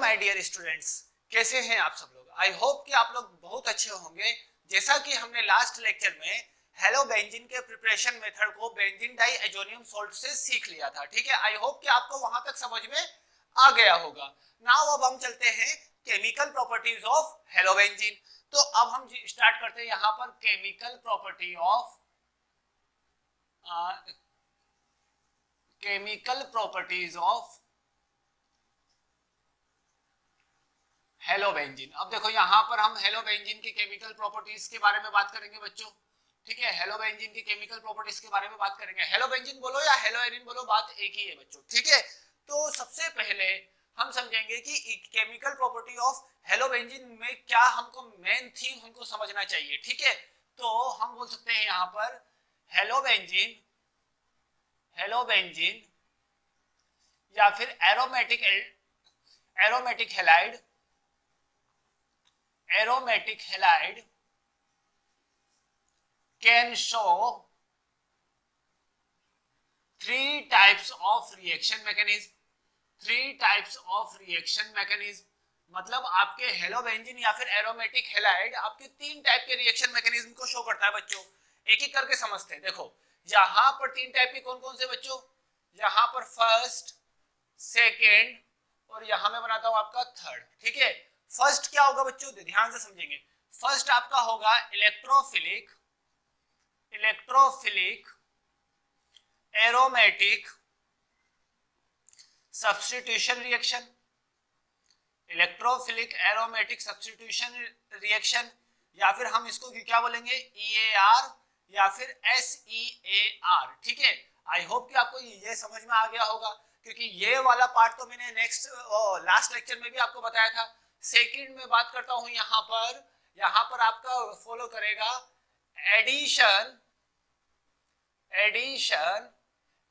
My dear students, कैसे हैं आप सब लोग। आई होप कि आप लोग बहुत अच्छे होंगे। जैसा कि हमने लास्ट लेक्चर में हेलो बेंजीन के प्रिपरेशन मेथड को बेंजीन डाई एजोनियम सॉल्ट से सीख लिया था, ठीक है। आई होप कि आपको वहां तक समझ में आ गया होगा। नाउ अब हम चलते हैं chemical properties of hello benzene. तो अब हम स्टार्ट करते हैं यहाँ पर chemical property of chemical properties of hello benzene. अब देखो यहाँ पर हम हेलो बेंजीन की केमिकल प्रॉपर्टीज के बारे में बात करेंगे बच्चों, ठीक है। हेलो बेंजीन की केमिकल प्रॉपर्टीज के बारे में बात करेंगे। हेलो बेंजीन बोलो या हेलो एरिन बोलो, बात एक ही है बच्चों, ठीक है। तो सबसे पहले हम समझेंगे कि chemical property of hello benzene में क्या हमको मेन थीम हमको समझना चाहिए, ठीक है। तो हम बोल सकते हैं यहाँ पर हेलो बेंजीन या फिर aromatic halide can show three types of reaction mechanism। मतलब आपके हेलो बेंजीन या फिर एरोमेटिक हैलाइड आपके तीन टाइप के रिएक्शन मैकेनिज्म को शो करता है बच्चों। एक एक करके समझते हैं। देखो यहाँ पर तीन टाइप के कौन कौन से बच्चों, यहाँ पर फर्स्ट, सेकेंड और यहाँ मैं बनाता हूं आपका थर्ड, ठीक है। फर्स्ट क्या होगा बच्चों, ध्यान से समझेंगे। फर्स्ट आपका होगा electrophilic aromatic substitution reaction. Electrophilic aromatic substitution reaction या फिर हम इसको क्या बोलेंगे, EAR या फिर SEAR, ठीक है। आई होप कि आपको ये समझ में आ गया होगा, क्योंकि ये वाला पार्ट तो मैंने लास्ट लेक्चर में भी आपको बताया था। सेकंड में बात करता हूं यहाँ पर आपका फॉलो करेगा एडिशन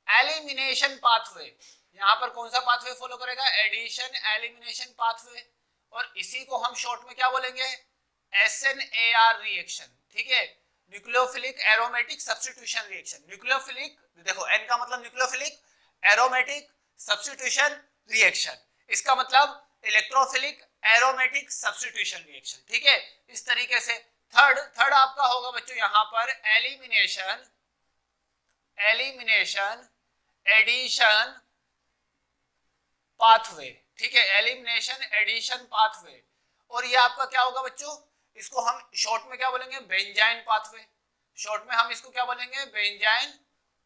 एलिमिनेशन पाथवे। यहाँ पर कौन सा पाथवे फॉलो करेगा, एडिशन एलिमिनेशन पाथवे। और इसी को हम शॉर्ट में क्या बोलेंगे, SNAR रिएक्शन, ठीक है। Nucleophilic aromatic substitution reaction. Nucleophilic, देखो N का मतलब न्यूक्लियोफिलिक एरोमेटिक सब्स्टिट्यूशन रिएक्शन, इसका मतलब इलेक्ट्रोफिलिक एरोमेटिक सब्स्टिट्यूशन रिएक्शन, ठीक है। इस तरीके से थर्ड आपका होगा बच्चों यहाँ पर एलिमिनेशन एडिशन पाथवे, ठीक है। Elimination addition pathway. और ये आपका क्या होगा बच्चों, इसको हम शॉर्ट में क्या बोलेंगे, बेंजाइन पाथवे। शॉर्ट में हम इसको क्या बोलेंगे, बेंजाइन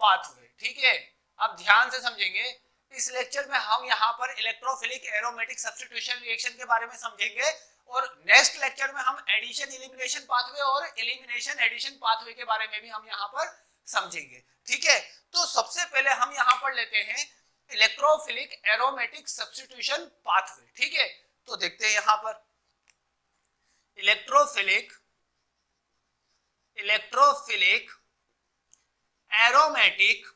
पाथवे, ठीक है। अब ध्यान से समझेंगे। इस लेक्चर में हम यहाँ पर इलेक्ट्रोफिलिक एरोमेटिक सब्स्टिट्यूशन रिएक्शन के बारे में समझेंगे और नेक्स्ट लेक्चर में हम एडिशन एलिमिनेशन पाथवे और एलिमिनेशन एडिशन पाथवे के बारे में भी हम यहाँ पर समझेंगे, ठीक है। तो सबसे पहले हम यहाँ पर लेते हैं इलेक्ट्रोफिलिक एरोमेटिक सब्स्टिट्यूशन पाथवे, ठीक है। तो देखते हैं यहाँ पर इलेक्ट्रोफिलिक एरोमेटिक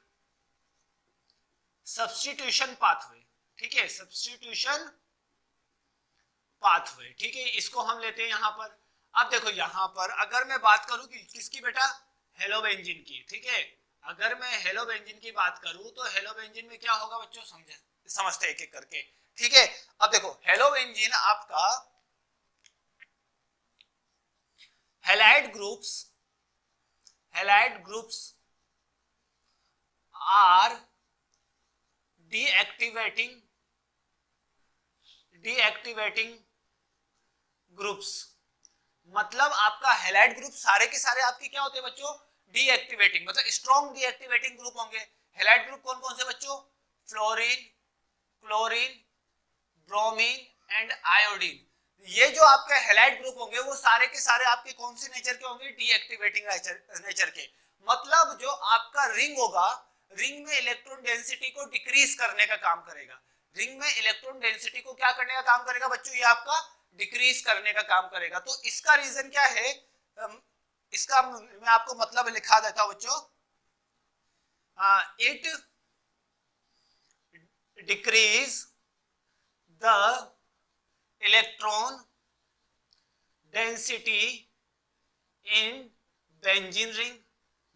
सब्स्टिट्यूशन पाथवे, ठीक है। सब्स्टिट्यूशन पाथवे, ठीक है। इसको हम लेते हैं यहाँ पर। अब देखो यहाँ पर अगर मैं बात करूं कि किसकी बेटा, हेलो बेंजीन की, ठीक है। अगर मैं हेलो बेंजीन की बात करूं तो हेलो बेंजीन में क्या होगा बच्चों, समझते एक एक करके, ठीक है। अब देखो हेलो बेंजीन आपका halide groups are deactivating groups. मतलब आपका हैलाइड ग्रुप सारे के सारे आपके क्या होते हैं बच्चों, डीएक्टिवेटिंग, मतलब स्ट्रॉन्ग डीएक्टिवेटिंग ग्रुप होंगे। हैलाइड ग्रुप कौन कौन से बच्चों, fluorine, chlorine, bromine and iodine. ये जो आपके हैलाइड ग्रुप होंगे वो सारे के सारे आपके कौन से नेचर के होंगे, डीएक्टिवेटिंग नेचर के। मतलब जो आपका रिंग होगा, रिंग में इलेक्ट्रॉन डेंसिटी को डिक्रीज करने का काम करेगा। रिंग में इलेक्ट्रॉन डेंसिटी को क्या करने का काम करेगा बच्चों, ये आपका डिक्रीज करने का काम करेगा। तो इसका रीजन क्या है, इसका मैं आपको मतलब लिखा देता हूं बच्चों। It decrease the electron density in benzene ring.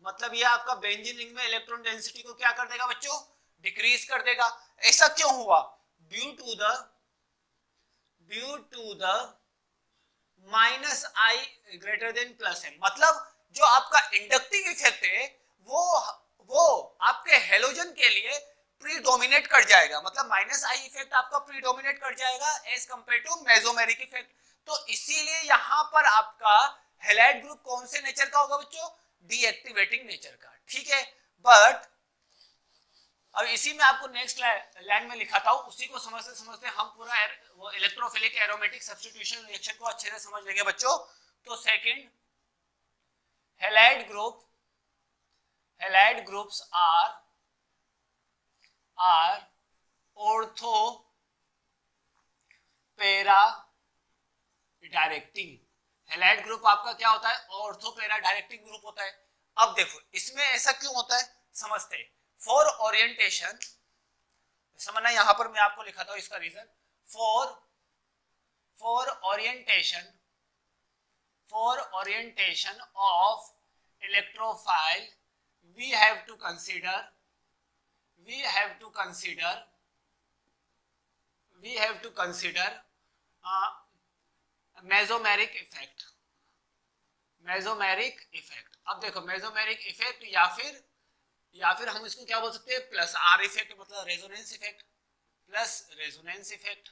मतलब ये आपका बेंजीन रिंग में इलेक्ट्रॉन डेंसिटी को क्या कर देगा बच्चों, डिक्रीज कर देगा। ऐसा क्यों हुआ, due to the due to the minus I greater than plus M. मतलब जो आपका इंडक्टिव इफेक्ट है वो आपके हेलोजन के लिए प्रीडोमिनेट कर जाएगा, मतलब माइनस आई इफेक्ट आपका प्रीडोमिनेट कर जाएगा as compare to mesomeric effect. तो इसीलिए यहां पर आपका हैलाइड ग्रुप कौन से नेचर का होगा बच्चों? डीएक्टिवेटिंग नेचर का, ठीक है। बट अब इसी में आपको नेक्स्ट लाइन में लिखाता हूं, उसी को समझते समझते हम पूरा वो इलेक्ट्रोफिलिक एरोमेटिक सब्स्टिट्यूशन रिएक्शन को अच्छे से समझ लेंगे बच्चों। तो second, halide groups are ortho para directing. Halide group आपका क्या होता है? ऑर्थो पैरा डायरेक्टिंग ग्रुप होता है। अब देखो इसमें ऐसा क्यों होता है समझते हैं। फॉर ओरिएंटेशन, समझना, यहां पर मैं आपको लिखाता हूं इसका reason. For orientation of electrophile we have to consider mesomeric effect. अब देखो मेसोमेरिक इफेक्ट या फिर हम इसको क्या बोल सकते हैं? प्लस आर इफेक्ट, मतलब रेजोनेंस इफेक्ट,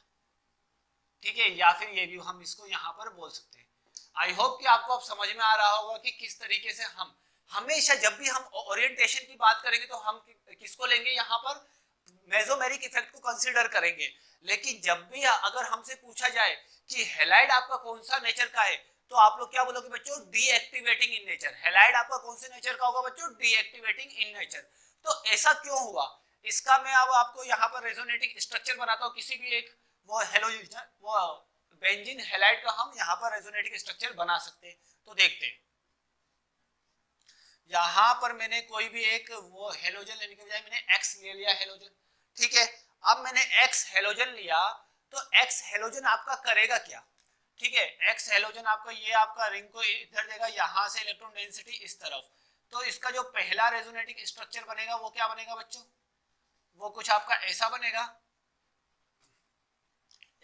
ठीक है। या फिर ये भी हम इसको यहाँ पर बोल सकते हैं। आई होप कि आपको अब समझ में आ रहा होगा कि किस तरीके से हम हमेशा जब भी हम ओरिएंटेशन की बात करेंगे तो हम किसको लेंगे? यहाँ पर मेसोमेरिक इफेक्ट को कंसीडर करेंगे। लेकिन जब भी अगर हमसे पूछा जाए कि हैलाइड आपका कौन सा नेचर का है, तो आप लोग क्या बोलोगे बच्चों? Deactivating in nature. हैलाइड आपका कौन से नेचर का होगा बच्चों? Deactivating in nature. तो ऐसा क्यों हुआ इसका मैं अब आपको यहाँ पर रेजोनेटिंग स्ट्रक्चर बनाता हूँ। किसी भी एक वो हेलोजन वो बेंजीन हैलाइड का हम यहाँ पर रेजोनेटिंग स्ट्रक्चर बना सकते हैं। तो देखते हैं, यहां पर मैंने कोई भी एक वो हेलोजन लेने के बजाय मैंने एक्स ले लिया हेलोजन, ठीक है। अब मैंने एक्स हेलोजन लिया तो एक्स हेलोजन आपका करेगा क्या? ठीक है, एक्स हेलोजन आपका ये आपका रिंग को इधर देगा, यहां से इलेक्ट्रॉन डेंसिटी इस तरफ। तो इसका जो पहला रेजोनेटिंग स्ट्रक्चर बनेगा वो क्या बनेगा बच्चों? वो कुछ आपका ऐसा बनेगा,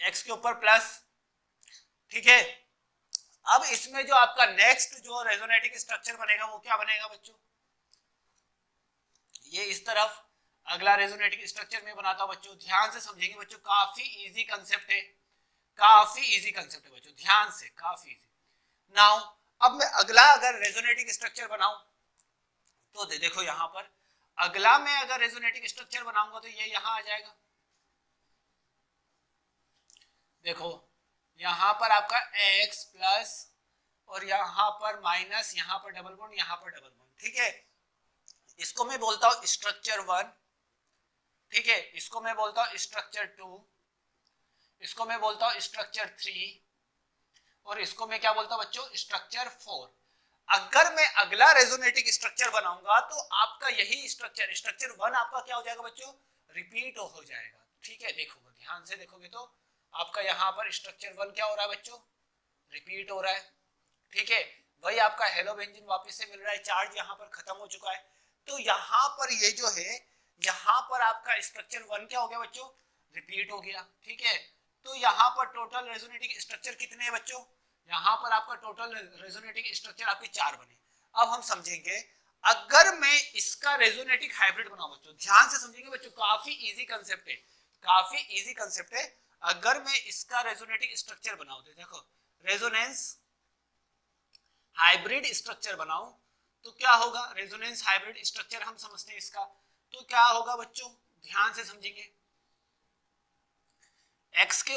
एक्स के ऊपर प्लस, ठीक है। अब इसमें जो आपका नेक्स्ट जो रेजोनेटिंग स्ट्रक्चर बनेगा वो क्या बनेगा बच्चों? ये इस तरफ अगला रेजोनेटिंग स्ट्रक्चर में बनाता हूं बच्चों। ध्यान से समझेंगे बच्चों, काफी इजी कंसेप्ट है, बच्चों, ध्यान से, काफी इजी। नाउ अब मैं अगला अगर रेजोनेटिंग स्ट्रक्चर बनाऊं तो देखो यहां पर अगला मैं अगर रेजोनेटिंग स्ट्रक्चर बनाऊंगा तो ये यहां आ जाएगा। देखो यहां पर आपका x प्लस और यहां पर माइनस, यहां पर डबल बॉन्ड, यहां पर डबल बॉन्ड, ठीक है। इसको मैं बोलता हूं स्ट्रक्चर 1, ठीक है। इसको मैं बोलता हूं स्ट्रक्चर 2, इसको मैं बोलता हूं स्ट्रक्चर 3 और इसको मैं क्या बोलता हूं बच्चों? स्ट्रक्चर 4। अगर मैं अगला रेजोनेटिंग स्ट्रक्चर बनाऊंगा तो आपका यही स्ट्रक्चर 1 आपका क्या हो जाएगा बच्चों? रिपीट हो जाएगा, ठीक है। देखो ध्यान से देखोगे तो आपका यहाँ पर स्ट्रक्चर 1 क्या हो रहा है बच्चों? रिपीट हो रहा है, ठीक है। वही आपका हेलो बेंजीन वापस से मिल रहा है, चार्ज यहाँ पर खत्म हो चुका है। तो यहाँ पर ये जो है यहाँ पर आपका स्ट्रक्चर 1 क्या हो गया बच्चों? रिपीट हो गया, ठीक है। तो यहाँ पर टोटल रेजोनेटिंग स्ट्रक्चर कितने हैं बच्चों? यहाँ पर आपका टोटल रेजोनेटिंग स्ट्रक्चर आपके 4 बने। अब हम समझेंगे अगर मैं इसका रेजोनेटिंग हाइब्रिड बनाऊं बच्चों, ध्यान से समझेंगे बच्चों, काफी इजी कंसेप्ट है। अगर मैं इसका रेजोनेटिंग स्ट्रक्चर बनाऊं तो देखो रेजोनेंस हाइब्रिड स्ट्रक्चर बनाऊं तो क्या होगा? रेजोनेंस हाइब्रिड स्ट्रक्चर हम समझते हैं इसका, तो क्या होगा बच्चों? ध्यान से समझेंगे, x के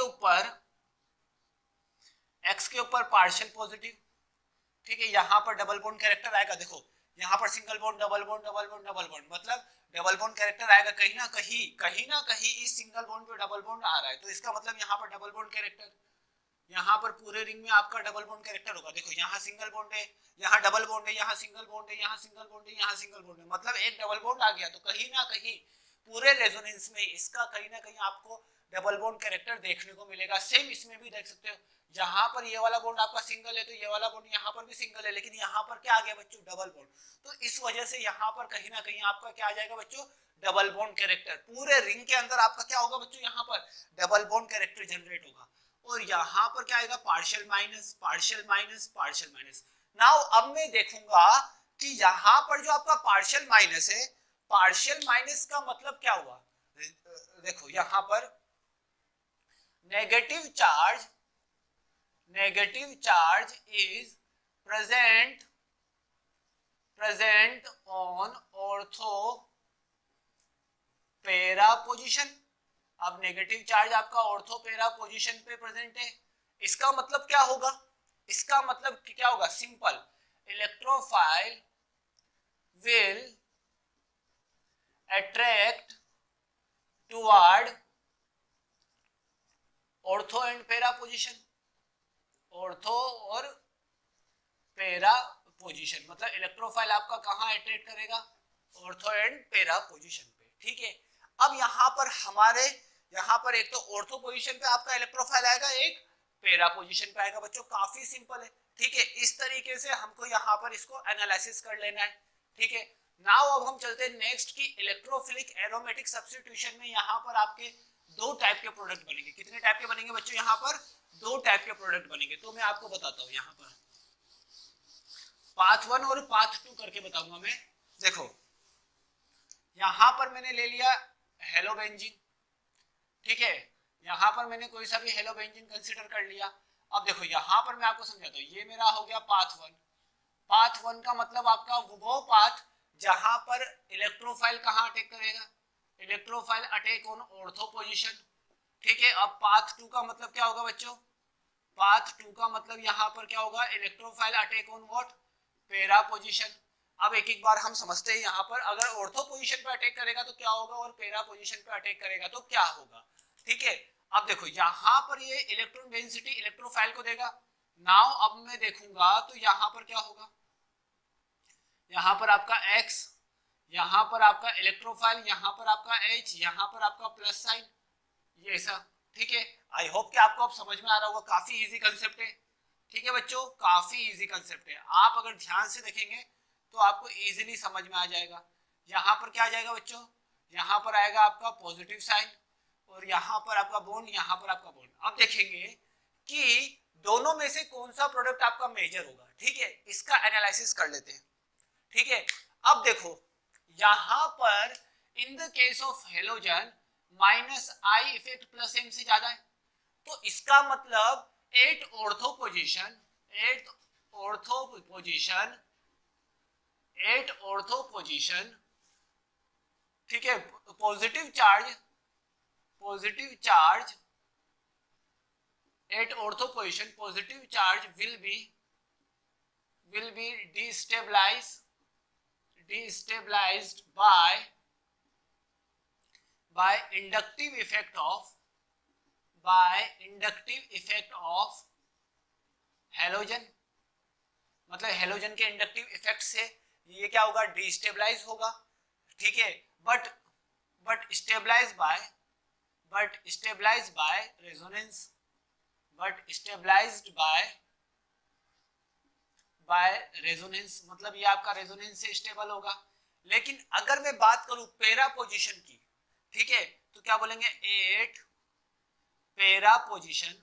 ऊपर पार्शियल पॉजिटिव, ठीक है। यहां पर डबल बॉन्ड कैरेक्टर आएगा, देखो यहां पर single bond double bond double bond double bond, मतलब डबल बॉन्ड कैरेक्टर आएगा। कहीं ना कहीं इस सिंगल बॉन्ड पे डबल बॉन्ड आ रहा है, तो इसका मतलब यहाँ पर डबल बॉन्ड कैरेक्टर, यहाँ पर पूरे रिंग में आपका डबल बॉन्ड कैरेक्टर होगा। देखो यहाँ सिंगल बॉन्ड है, यहाँ डबल बॉन्ड है, यहाँ सिंगल बॉन्ड है, यहाँ सिंगल बॉन्ड है, यहाँ सिंगल बॉन्ड है, मतलब एक डबल बॉन्ड आ गया। तो कहीं ना कहीं पूरे रेजोनेंस में इसका कहीं ना कहीं आपको डबल बॉन्ड कैरेक्टर देखने को मिलेगा। सेम इसमें भी देख सकते हो, यहाँ पर ये वाला बॉन्ड आपका सिंगल है तो ये वाला बॉन्ड यहाँ पर भी सिंगल है, लेकिन यहाँ पर क्या आ गया बच्चों? Double bond. तो इस वजह से यहाँ पर कहीं ना कहीं आपका क्या आ जाएगा बच्चों? Double bond character. पूरे रिंग के अंदर आपका क्या होगा बच्चों? यहाँ पर डबल बॉन्ड कैरेक्टर जनरेट होगा। और यहाँ पर क्या आएगा partial minus partial minus partial minus. Now अब मैं देखूंगा कि यहाँ पर जो आपका पार्शियल माइनस है, पार्शियल माइनस का मतलब क्या हुआ। देखो यहाँ पर negative charge is present on ortho para position. अब नेगेटिव चार्ज आपका ऑर्थो पैरा पोजीशन पे प्रेजेंट है, इसका मतलब क्या होगा, इसका मतलब क्या होगा, simple, electrophile will attract toward ortho and para position, ortho और पैरा पोजीशन, मतलब इलेक्ट्रोफाइल आपका कहां अट्रैक्ट करेगा, ऑर्थो एंड पैरा पोजीशन पे। ठीक है, अब यहाँ पर हमारे यहाँ पर एक तो ऑर्थो पोजीशन पे आपका इलेक्ट्रोफाइल आएगा, एक पैरा पोजीशन पे आएगा। बच्चों काफी सिंपल है। ठीक है, इस तरीके से हमको यहाँ पर इसको एनालिसिस कर लेना है। ठीक है, नाउ अब हम चलते हैं नेक्स्ट की इलेक्ट्रोफिलिक एरोमेटिक सब्स्टिट्यूशन में यहाँ पर आपके दो टाइप के प्रोडक्ट बनेंगे। कितने टाइप के बनेंगे बच्चों, यहाँ पर दो टाइप के प्रोडक्ट बनेंगे। तो मैं आपको बताता हूँ, यहाँ पर पाथ 1 और पाथ 2 करके बताऊंगा मैं। देखो यहां पर मैंने ले लिया हेलो बेंजीन, ठीक है, यहां पर मैंने कोई सा भी हेलो बेंजीन कंसीडर कर लिया। अब देखो यहां पर मैं आपको समझाता हूं, ये मेरा हो गया पाथ 1। पाथ 1 का मतलब आपका वो पाथ जहां पर इलेक्ट्रोफाइल कहां अटैक करेगा, electrophile attack on ortho position. ठीक है, अब पाथ 2 का मतलब क्या होगा बच्चों, पाथ 2 का मतलब यहां पर क्या होगा, electrophile attack on what, para position. अब एक एक बार हम समझते हैं, यहाँ पर अगर ऑर्थो पोजीशन पे अटैक करेगा तो क्या होगा और पैरा पोजीशन पे अटैक करेगा तो क्या होगा। ठीक है, अब देखो यहाँ पर ये इलेक्ट्रॉन डेंसिटी इलेक्ट्रोफाइल को देगा। नाउ अब मैं देखूंगा तो यहाँ पर क्या होगा, यहाँ पर आपका X, यहाँ पर आपका इलेक्ट्रोफाइल, यहाँ पर आपका H, यहाँ पर आपका प्लस साइन, ये ऐसा। ठीक है, आई होप कि आपको अब समझ में आ रहा होगा, काफी इजी कंसेप्ट है। ठीक है बच्चों, काफी इजी कंसेप्ट है, आप अगर ध्यान से देखेंगे तो आपको इजीली समझ में आ जाएगा। यहाँ पर क्या आ जाएगा बच्चों, यहाँ पर आएगा आपका पॉजिटिव साइन और यहाँ पर आपका बॉन्ड, यहाँ पर आपका बॉन्ड। अब देखेंगे कि दोनों में से कौन सा प्रोडक्ट आपका मेजर होगा। ठीक है, इसका एनालिसिस कर लेते हैं। ठीक है, अब देखो यहाँ पर in the case of halogen minus I effect plus M से ज्यादा है, तो इसका मतलब एट ऑर्थो पोजीशन, ठीक है, positive charge at ortho position, positive charge will be destabilized by inductive effect of halogen. मतलब हेलोजन के इंडक्टिव इफेक्ट से ये क्या होगा, डिस्टेबलाइज होगा। ठीक है, बट स्टेबलाइज बाय रेजोनेंस, मतलब ये आपका रेजोनेंस से स्टेबल होगा। लेकिन अगर मैं बात करूं पैरा पोजीशन की, ठीक है, तो क्या बोलेंगे, eight para position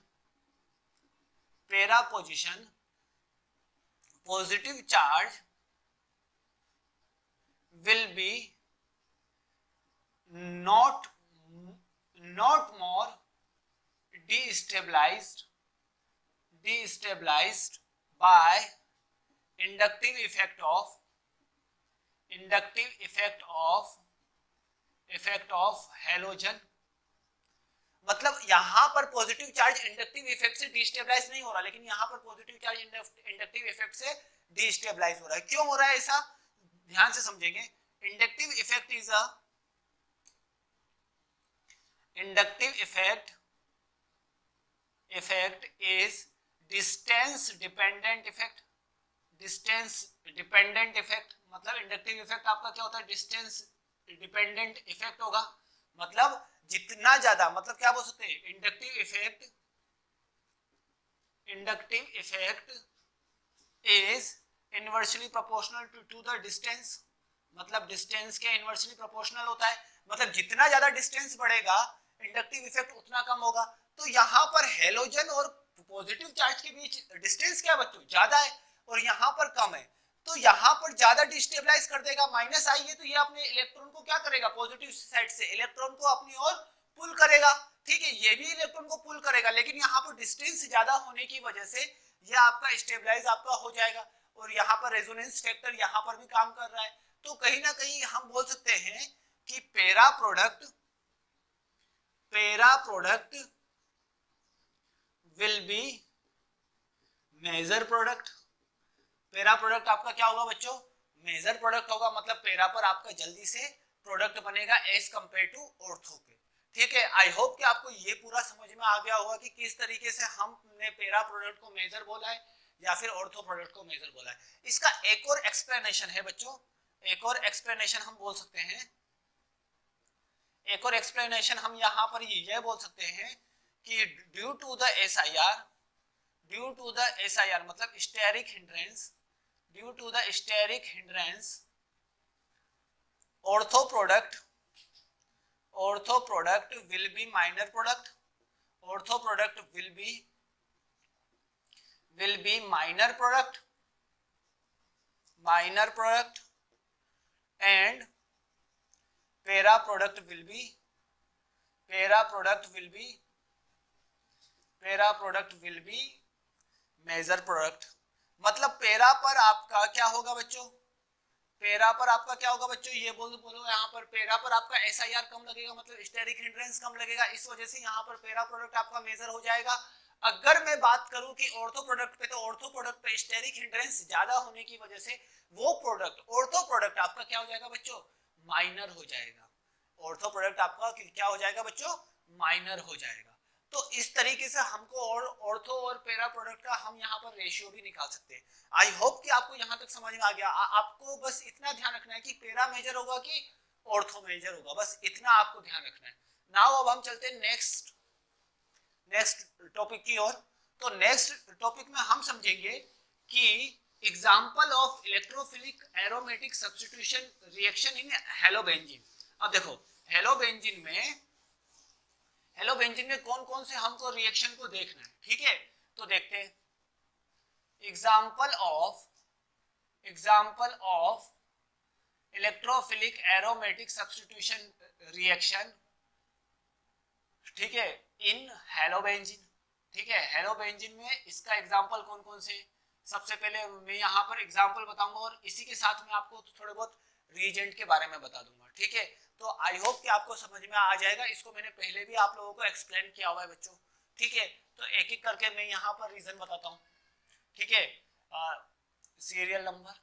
positive charge will be not more destabilized by inductive effect of halogen. मतलब यहां पर पॉजिटिव चार्ज इंडक्टिव इफेक्ट से डिस्टेबलाइज नहीं हो रहा, लेकिन यहां पर पॉजिटिव चार्ज इंडक्टिव इफेक्ट से डिस्टेबलाइज हो रहा है। क्यों हो रहा है ऐसा, ध्यान से समझेंगे। Inductive effect is distance dependent effect. मतलब इंडक्टिव इफेक्ट आपका क्या होता है, डिस्टेंस डिपेंडेंट इफेक्ट होगा। मतलब जितना ज्यादा, मतलब क्या बोल सकते हैं, inductive effect is inversely proportional to the distance. मतलब डिस्टेंस के इनवर्सली प्रोपोर्शनल होता है। मतलब जितना ज्यादा डिस्टेंस बढ़ेगा इंडक्टिव इफेक्ट उतना कम होगा। तो यहाँ पर हेलोजन और पॉजिटिव चार्ज के बीच डिस्टेंस क्या है बच्चों, ज्यादा है, और यहाँ पर कम है, तो यहाँ पर ज्यादा डिस्टेबलाइज कर देगा। माइनस आई है तो ये अपने इलेक्ट्रॉन को क्या करेगा, पॉजिटिव साइड से इलेक्ट्रॉन को अपनी ओर पुल करेगा, ठीक है, ये भी इलेक्ट्रॉन को पुल करेगा, लेकिन यहाँ पर डिस्टेंस ज्यादा होने की वजह से ये आपका स्टेबलाइज आपका हो जाएगा, और यहाँ पर रेजोनेंस फैक्टर यहाँ पर भी काम कर रहा है। तो कहीं ना कहीं हम बोल सकते हैं कि para product will be major product. Para product आपका क्या होगा बच्चों, मेजर प्रोडक्ट होगा, मतलब पैरा पर आपका जल्दी से प्रोडक्ट बनेगा एज कंपेयर टू ऑर्थो के, ठीक है। आई होप कि आपको ये पूरा समझ में आ गया होगा कि किस तरीके से हमने पैरा प्रोडक्ट को मेजर बोला है या फिर ऑर्थो प्रोडक्ट को मेजर बोला है। इसका एक और एक्सप्लेनेशन है बच्चों, एक और एक्सप्लेनेशन हम बोल सकते हैं, एक और एक्सप्लेनेशन हम यहाँ पर ये बोल सकते हैं कि ड्यू टू द SIR मतलब steric hindrance, due to the steric hindrance ortho product will be minor product, ortho product will be minor product and para product will be major product. मतलब पैरा पर आपका क्या होगा बच्चों, para पर आपका क्या होगा बच्चों, ये बोलो यहाँ पर पैरा पर आपका SIR कम लगेगा, मतलब स्टेरिक हिंड्रेंस कम लगेगा, इस वजह से यहाँ पर पैरा प्रोडक्ट आपका मेजर हो जाएगा। अगर मैं बात करूं कि ऑर्थो प्रोडक्ट पे, तो ऑर्थो प्रोडक्ट पे स्टेरिक हिंड्रेंस ज्यादा होने की वजह से वो प्रोडक्ट ऑर्थो प्रोडक्ट आपका क्या हो जाएगा बच्चों, माइनर हो जाएगा। ऑर्थो प्रोडक्ट आपका क्या हो जाएगा बच्चों, माइनर हो जाएगा। तो इस तरीके से हमको और ऑर्थो और पैरा प्रोडक्ट का हम यहाँ पर रेशियो भी निकाल सकते हैं। आई होप कि आपको यहाँ तक समझ में आ गया। आपको बस इतना ध्यान रखना है कि पैरा मेजर होगा कि ऑर्थो मेजर होगा, बस इतना आपको ध्यान रखना है। नाउ अब हम चलते हैं नेक्स्ट टॉपिक की ओर। तो नेक्स्ट टॉपिक में हम समझेंगे कि example of electrophilic aromatic substitution reaction in halobenzene. अब देखो हेलोबेंजीन में कौन कौन से हमको रिएक्शन को देखना है, ठीक है, तो देखते हैं। Example of electrophilic aromatic substitution reaction, ठीक है, इन हेलोबेंजीन, ठीक है। हेलोबेंजीन में इसका एग्जांपल कौन कौन से, सबसे पहले मैं यहाँ पर एग्जांपल बताऊंगा और इसी के साथ में आपको थोड़े बहुत रिएजेंट के बारे में बता दूंगा, ठीक है। तो आई होप कि आपको समझ में आ जाएगा। इसको मैंने पहले भी आप लोगों को एक्सप्लेन किया हुआ है बच्चों, ठीक है। तो एक एक करके मैं यहाँ पर रीजन बताता हूँ, ठीक है। सीरियल नंबर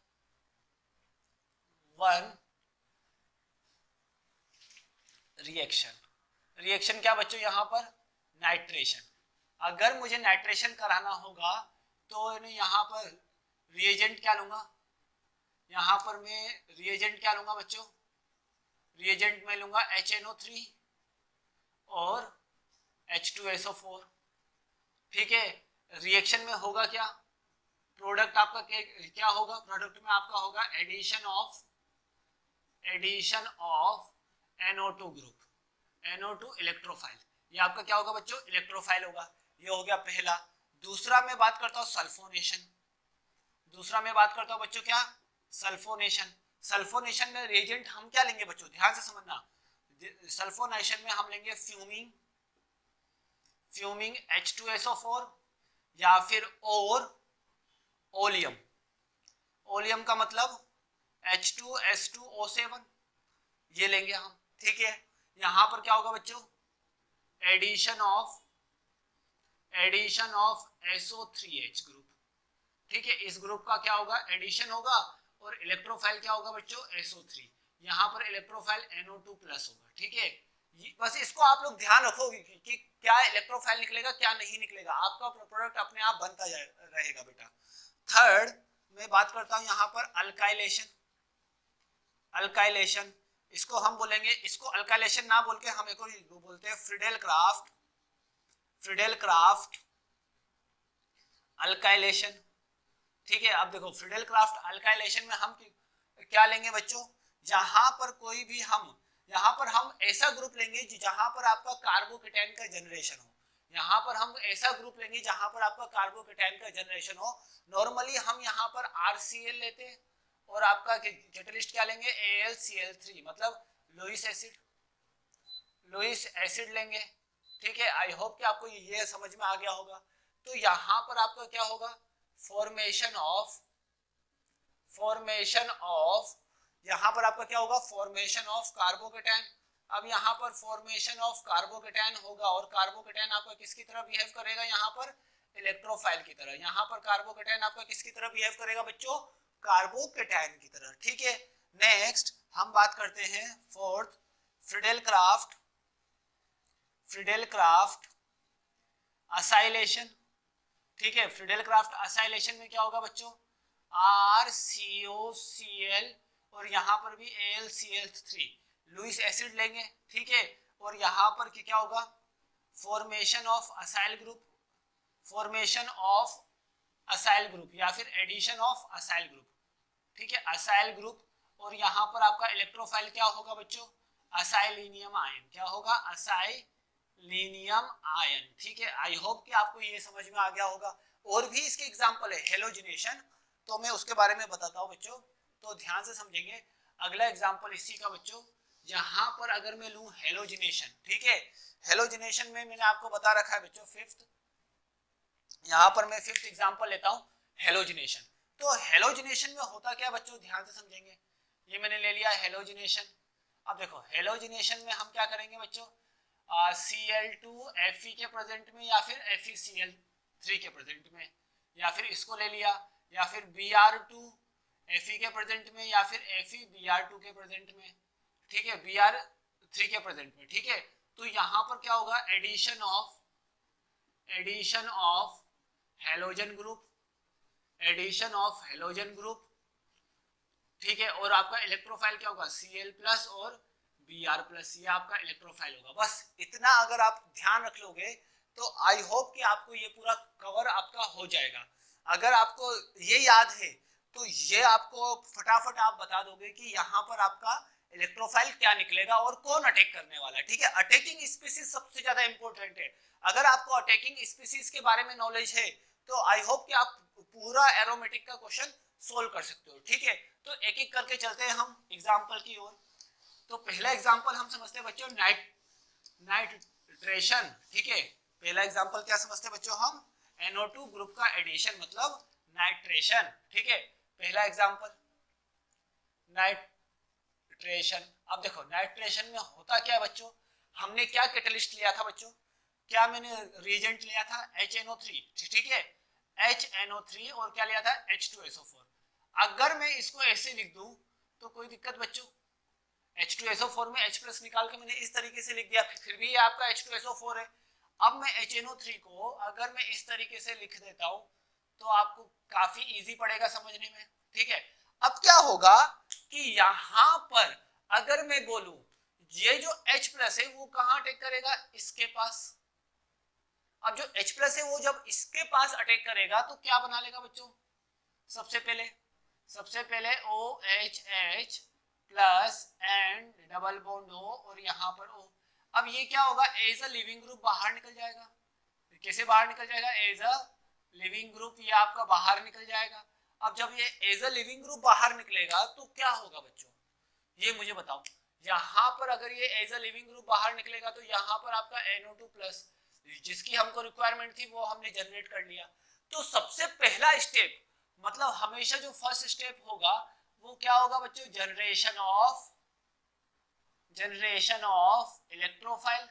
1 रिएक्शन क्या बच्चों, यहाँ पर नाइट्रेशन। अगर मुझे नाइट्रेशन कराना होगा तो यहाँ पर रिएजेंट क्या लूंगा, यहाँ पर मैं रिएजेंट क्या लूंगा बच्चों, रिएजेंट में लूंगा HNO3 और H2SO4, ठीक है। रिएक्शन में होगा क्या, प्रोडक्ट आपका क्या होगा, प्रोडक्ट में आपका होगा addition of NO2 group, NO2 electrophile, ये आपका क्या होगा बच्चों, इलेक्ट्रोफाइल होगा। ये हो गया पहला। दूसरा मैं बात करता हूँ सल्फोनेशन, बच्चों क्या, सल्फोनेशन में रिएजेंट हम क्या लेंगे बच्चों, ध्यान से समझना। सल्फोनेशन में हम लेंगे फ्यूमिंग H2SO4 या फिर और ओलियम का मतलब H2S2O7, ये लेंगे हम, ठीक है। यहाँ पर क्या होगा बच्चों, एडिशन ऑफ SO3H ग्रुप, ठीक है। इस ग्रुप का क्या होगा, एडिशन होगा, और इलेक्ट्रोफाइल क्या होगा बच्चों, SO3। यहाँ पर इलेक्ट्रोफाइल NO2 प्लस होगा, ठीक है। बस इसको आप लोग ध्यान रखोगे कि क्या इलेक्ट्रोफाइल निकलेगा क्या नहीं निकलेगा, आपका प्रोडक्ट अपने आप बनता रहेगा बेटा। थर्ड मैं बात करता हूँ यहाँ पर अल्काइलेशन, इसको हम बोलेंगे, इसको अल्काइलेशन ना बोल के हम एक और बोलते हैं फ्रीडेल क्राफ्ट अल्काइलेशन, ठीक है। अब देखो फ्रीडेल क्राफ्ट अल्काइलेशन में हम क्या लेंगे बच्चों, जहां पर कोई भी हम यहाँ पर हम ऐसा ग्रुप लेंगे जहां पर आपका कार्बोकेटाइन का जनरेशन हो, यहाँ पर हम ऐसा ग्रुप लेंगे जहां पर आपका कार्बोकेटाइन का जनरेशन हो। नॉर्मली हम यहाँ पर RCl लेते हैं और आपका कैटलिस्ट क्या लेंगे, AlCl3 मतलब लुईस एसिड लेंगे। ठीक है, आई होप कि आपको ये समझ में आ गया होगा। तो यहाँ पर आपका क्या होगा, फॉर्मेशन ऑफ यहाँ पर आपका क्या होगा, फॉर्मेशन ऑफ कार्बोकेटाइन। अब यहाँ पर फॉर्मेशन ऑफ कार्बोकेटाइन होगा और कार्बोकेटाइन आपका किसकी तरह बिहेव करेगा, यहाँ पर इलेक्ट्रोफाइल की तरह। यहाँ पर कार्बोकेटाइन आपका किसकी तरह बिहेव करेगा बच्चों, कार्बोकेटाइन की तरह। ठीक है, नेक्स्ट हम बात करते हैं फोर्थ, फ्रीडेलक्राफ्ट असाइलेशन। ठीक है, फ्रीडेलक्राफ्ट असाइलेशन में क्या होगा बच्चों, RCOCl और यहाँ पर भी AlCl3 लुईस एसिड लेंगे। ठीक है, और यहाँ पर क्या होगा, फॉर्मेशन ऑफ असाइल ग्रुप या फिर एडिशन ऑफ असाइल ग्रुप। ठीक है, असाइल ग्रुप, और यहाँ पर आपका इलेक्ट्रोफाइल क्या होगा बच्चों, असाइलिनियम आयन। क्या होगा, असाइलिनियम आयन। ठीक है, आई होप कि आपको ये समझ में आ गया होगा। और भी इसके एग्जांपल है, हेलोजिनेशन, तो मैं उसके बारे में बताता हूँ बच्चों, तो ध्यान से समझेंगे। अगला एग्जांपल इसी का बच्चों, यहाँ पर अगर मैं लूं हेलोजिनेशन। ठीक है, हेलोजिनेशन में मैंने आपको बता रखा है बच्चों फिफ्थ, यहाँ पर मैं फिफ्थ एग्जांपल लेता हूँ, हेलोजिनेशन। तो हेलोजिनेशन में होता क्या बच्चों, ध्यान से समझेंगे। ये मैंने ले लिया हेलोजिनेशन। अब देखो हेलोजिनेशन में हम क्या करेंगे बच्चों, Cl2 Fe के प्रेजेंट में या फिर FeCl3 के प्रेजेंट में, या फिर इसको ले लिया, या फिर Br2 Fe के प्रेजेंट में या फिर FeBr2 के प्रेजेंट में। ठीक है, Br3 के प्रेजेंट में। ठीक है, तो यहाँ पर क्या होगा, एडिशन ऑफ हेलोजन ग्रुप। ठीक है, और आपका इलेक्ट्रोफाइल क्या होगा, Cl+ और Br+, ये आपका इलेक्ट्रोफाइल होगा। बस इतना अगर आप ध्यान रख लोगे तो आई होप कि आपको ये पूरा कवर आपका हो जाएगा। अगर आपको ये याद है तो ये आपको फटाफट आप बता दोगे कि यहाँ पर आपका इलेक्ट्रोफाइल क्या निकलेगा और कौन अटैक करने वाला है। ठीक है, अटैकिंग स्पीसीज सबसे ज्यादा इंपॉर्टेंट है। अगर आपको अटैकिंग स्पीसीज के बारे में नॉलेज है तो आई होप कि आप पूरा एरोमेटिक का क्वेश्चन सोल्व कर सकते हो। ठीक है, तो एक एक करके चलते हैं हम एग्जाम्पल की ओर। तो पहला एग्जाम्पल हम समझते हैं बच्चों नाइट्रेशन। ठीक है, पहला एग्जाम्पल क्या समझते हैं बच्चों हम, NO2 ग्रुप का एडिशन मतलब नाइट्रेशन। ठीक है, पहला एग्जाम्पल नाइट्रेशन। अब देखो नाइट्रेशन में होता क्या है बच्चों, हमने क्या कैटलिस्ट लिया था बच्चों, क्या मैंने रिएजेंट लिया था, HNO3। ठीक है, HNO3 और क्या लिया था, H2SO4। अगर मैं इसको ऐसे लिख दूं तो कोई दिक्कत बच्चों, H2SO4 में H+ निकाल के मैंने इस तरीके से लिख दिया, फिर भी ये आपका H2SO4 है। अब मैं HNO3 को अगर मैं इस तरीके से लिख देता हूं तो आपको काफी इजी पड़ेगा समझने में। ठीक है, अब क्या होगा कि यहां पर अगर मैं बोलूं ये जो H+ है वो कहां अटैक करेगा, इसके पास। अब जो H+ है वो जब इसके पास अटैक करेगा तो क्या बना लेगा बच्चों, सबसे पहले OHH plus and double bond O और यहाँ पर O। अब ये क्या होगा, एज अ लिविंग ग्रुप बाहर निकल जाएगा। कैसे बाहर निकल जाएगा, एज अ लिविंग ग्रुप, ये आपका बाहर निकल जाएगा। अब जब ये एज अ लिविंग ग्रुप बाहर निकलेगा तो क्या होगा बच्चों, ये मुझे बताओ। यहाँ पर अगर ये एज अ लिविंग ग्रुप बाहर निकलेगा तो यहाँ पर आपका NO2+ जिसकी हमको रिक्वायरमेंट थी वो हमने जनरेट कर लिया। तो सबसे पहला स्टेप मतलब हमेशा जो फर्स्ट स्टेप होगा वो क्या होगा बच्चों, जनरेशन ऑफ इलेक्ट्रोफाइल।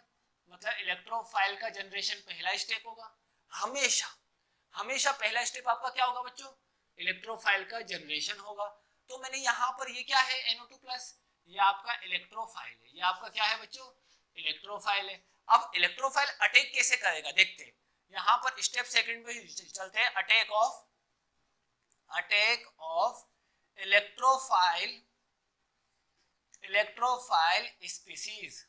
मतलब इलेक्ट्रोफाइल का जनरेशन पहला स्टेप होगा। हमेशा पहला स्टेप आपका क्या होगा बच्चों, इलेक्ट्रोफाइल का जनरेशन होगा। तो मैंने यहाँ पर ये क्या है, NO2+, ये आपका इलेक्ट्रोफाइल है। ये आपका क्या है बच्चों, इलेक्ट्रोफाइल है। अब इलेक्ट्रोफाइल अटैक कैसे करेगा देखते हैं। यहाँ पर स्टेप सेकंड पे चलते हैं, अटैक ऑफ इलेक्ट्रोफाइल स्पीसीज।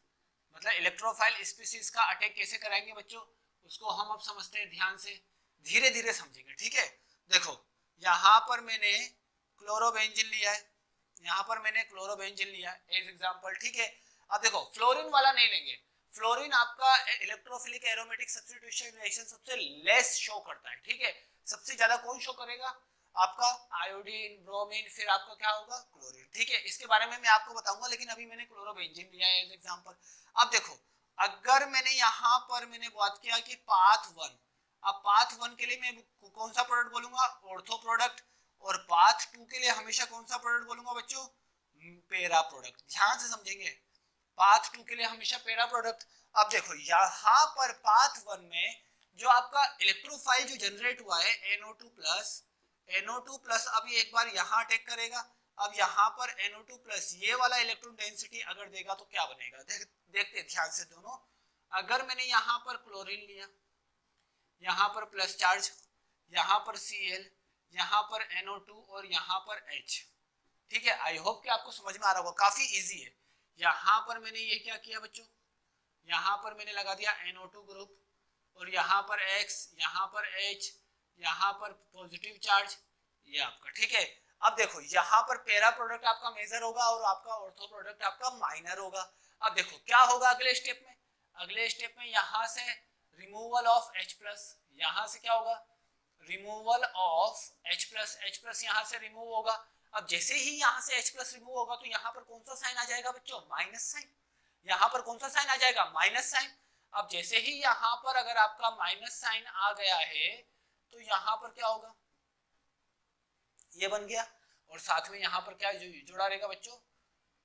मतलब इलेक्ट्रोफाइल स्पीसीज का अटैक कैसे कराएंगे बच्चों, उसको हम अब समझते हैं, ध्यान से धीरे धीरे समझेंगे। ठीक है, देखो यहाँ पर मैंने क्लोरोबेंजीन लिया है, एज एग्जांपल। ठीक है, अब देखो फ्लोरीन वाला नहीं लेंगे, फ्लोरीन आपका इलेक्ट्रोफिलिक एरोमेटिक सब्स्टिट्यूशन रिएक्शन सबसे लेस शो करता है, ठीक है। सबसे ज्यादा कौन शो करेगा? आपका आयोडीन, ब्रोमीन, फिर आपका क्या होगा? क्लोरीन, ठीक है। इसके बारे में मैं आपको बताऊंगा, लेकिन अभी मैंने क्लोरोबेंजीन लिया है एज एग्जांपल। अब देखो, अगर मैंने यहाँ पर मैंने बात किया कि पाथ 1, अब पाथ 1 के लिए मैं कौन सा प्रोडक्ट बोलूंगा? Ortho product. और पाथ 2 के लिए हमेशा कौन सा प्रोडक्ट बोलूंगा बच्चों? पेरा प्रोडक्ट। ध्यान से समझेंगे, पाथ 2 के लिए हमेशा पेरा प्रोडक्ट। अब देखो यहाँ पर पाथ 1 में जो आपका इलेक्ट्रोफाइल जो जनरेट हुआ है NO2+, अब ये एक बार यहाँ अटैक करेगा। अब यहाँ पर NO2+, ये वाला इलेक्ट्रॉन डेंसिटी अगर देगा तो क्या बनेगा? देखते ध्यान से दोनों। अगर मैंने यहाँ पर क्लोरीन लिया, यहाँ पर प्लस चार्ज, यहाँ पर Cl, यहाँ पर NO2 और यहाँ पर H, ठीक है। आई होप कि आपको समझ में आ रहा होगा, काफी इजी है। यहाँ पर मैंने ये क्या किया बच्चों? यहाँ पर मैंने लगा दिया NO2 ग्रुप, और यहाँ पर X, यहाँ पर H, यहाँ पर पॉजिटिव चार्ज, ये आपका, ठीक है। अब देखो यहाँ पर पेरा प्रोडक्ट आपका मेजर होगा और आपका ऑर्थो प्रोडक्ट आपका माइनर होगा। अब देखो क्या होगा अगले स्टेप में? अगले स्टेप में यहाँ से रिमूवल ऑफ H+, यहाँ से क्या होगा? रिमूवल ऑफ H+, यहाँ से रिमूव होगा। अब जैसे ही यहाँ से H+ रिमूव होगा तो यहाँ पर कौन सा साइन आ जाएगा बच्चों? Minus sign. यहाँ पर कौन सा साइन आ जाएगा? Minus sign. अब जैसे ही यहाँ पर अगर आपका माइनस साइन आ गया है तो यहाँ पर क्या होगा? ये बन गया, और साथ में यहाँ पर क्या जुड़ा रहेगा बच्चों?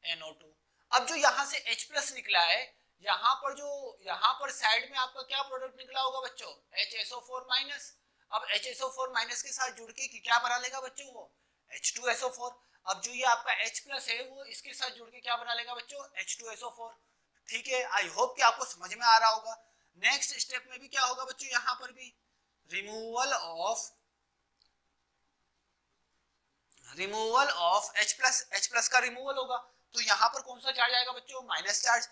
NO2। अब जो यहाँ से H+ निकला है, यहाँ पर साइड में आपका क्या प्रोडक्ट निकला होगा बच्चों? HSO4-। अब HSO4- के साथ जुड़ के क्या बना लेगा बच्चों? वो H2SO4। अब जो ये आपका H+ है वो इसके साथ जुड़ के क्या बना लेगा बच्चों? H2SO4, ठीक है। आई होप कि आपको समझ में आ रहा होगा। नेक्स्ट स्टेप में भी क्या होगा बच्चों? यहाँ पर भी रिमूवल ऑफ H+ का रिमूवल होगा, तो यहाँ पर कौन सा चार्ज आएगा बच्चों? Minus charge.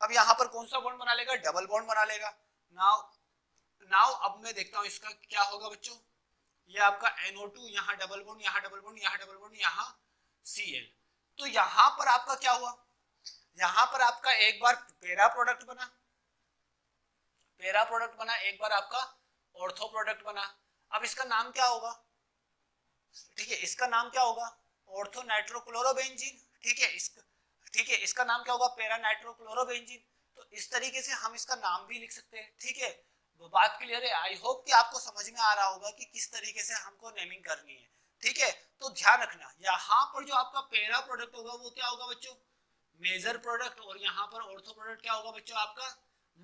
अब यहाँ पर कौन सा बॉन्ड बना लेगा? डबल बॉन्ड बना लेगा। नाउ अब मैं देखता हूँ इसका क्या होगा बच्चों। ये आपका NO2, यहाँ डबल बॉन्ड, यहाँ डबल बॉन्ड, यहाँ डबल बॉन्ड, यहाँ Cl। तो यहाँ पर आपका क्या हुआ? यहाँ पर आपका एक बार पेरा प्रोडक्ट बना, एक बार आपका ऑर्थो प्रोडक्ट बना। अब इसका नाम क्या होगा? ठीक है, इसका नाम क्या होगा? ऑर्थो नाइट्रोक्लोरोबेंजीन, ठीक है। इसका नाम क्या होगा? पेरा नाइट्रोक्लोरोबेंजीन। तो इस तरीके से हम इसका नाम भी लिख सकते हैं, ठीक है। वो बात क्लियर है? आई होप कि आपको समझ में आ रहा होगा कि किस तरीके से हमको नेमिंग करनी है, ठीक है। तो ध्यान रखना, यहाँ पर जो आपका पेरा प्रोडक्ट होगा वो क्या होगा बच्चों? मेजर प्रोडक्ट, और यहाँ पर ऑर्थो प्रोडक्ट क्या होगा बच्चों? आपका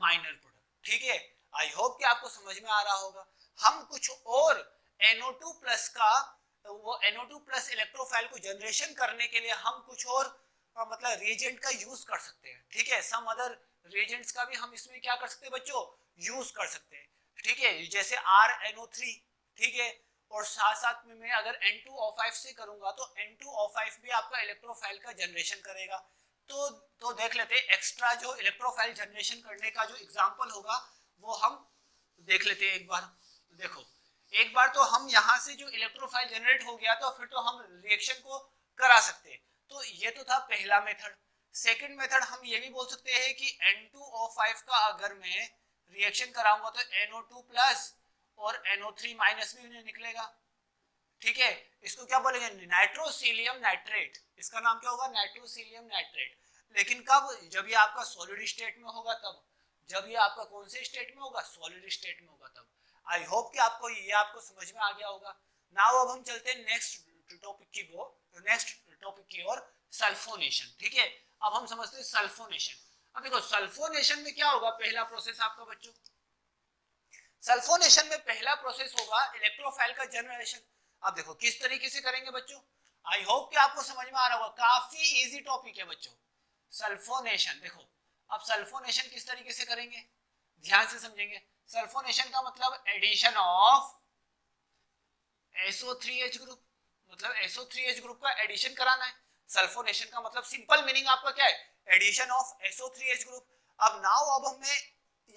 माइनर प्रोडक्ट, ठीक है। आई होप कि आपको समझ में आ रहा होगा। हम कुछ और NO2+ का वो NO2+ इलेक्ट्रोफाइल को जनरेशन करने के लिए हम कुछ और मतलब रिएजेंट का यूज कर सकते हैं, ठीक है। सम अदर रिएजेंट्स का भी हम इसमें क्या कर सकते हैं बच्चों? यूज कर सकते हैं, ठीक है। जैसे RNO3, ठीक है। और साथ साथ में मैं अगर N2O5 से करूंगा तो N2O5 भी आपका इलेक्ट्रोफाइल का जनरेशन करेगा। तो देख लेते हैं एक्स्ट्रा जो इलेक्ट्रोफाइल जनरेशन करने का जो एग्जांपल होगा वो हम देख लेते हैं एक बार। देखो, एक बार तो हम यहाँ से जो इलेक्ट्रोफाइल जनरेट हो गया तो फिर तो हम रिएक्शन को करा सकते हैं। तो ये तो था पहला मेथड। सेकंड मेथड हम ये भी बोल सकते हैं कि N2O5 का अगर मैं रिएक्शन कराऊंगा तो NO2+ और NO3- भी निकलेगा, ठीक है। इसको क्या बोलेंगे? नाइट्रोसीलियम नाइट्रेट। इसका नाम क्या होगा? नाइट्रोसीलियम नाइट्रेट। लेकिन कब? जब ये आपका सॉलिड स्टेट में होगा तब। जब ये आपका कौन से स्टेट में होगा? सॉलिड स्टेट में होगा तब। आई होप कि आपको समझ में आ गया होगा। नाउ अब हम चलते हैं नेक्स्ट टॉपिक की ओर, सल्फोनेशन, ठीक है। अब हम समझते हैं सल्फोनेशन। अब देखो सल्फोनेशन में क्या होगा? पहला प्रोसेस आपका बच्चों, सल्फोनेशन में पहला प्रोसेस होगा इलेक्ट्रोफाइल का जनरेशन। अब देखो किस तरीके से करेंगे बच्चों। आई होप कि आपको समझ में आ रहा होगा, काफी इजी टॉपिक है बच्चों सल्फोनेशन। देखो अब सल्फोनेशन किस तरीके से करेंगे, ध्यान से समझेंगे। सल्फोनेशन का मतलब एडिशन ऑफ SO3H ग्रुप, मतलब SO3H ग्रुप का एडिशन कराना है। सल्फोनेशन का मतलब सिंपल मीनिंग आपका क्या है? Addition of SO3H group. अब हमें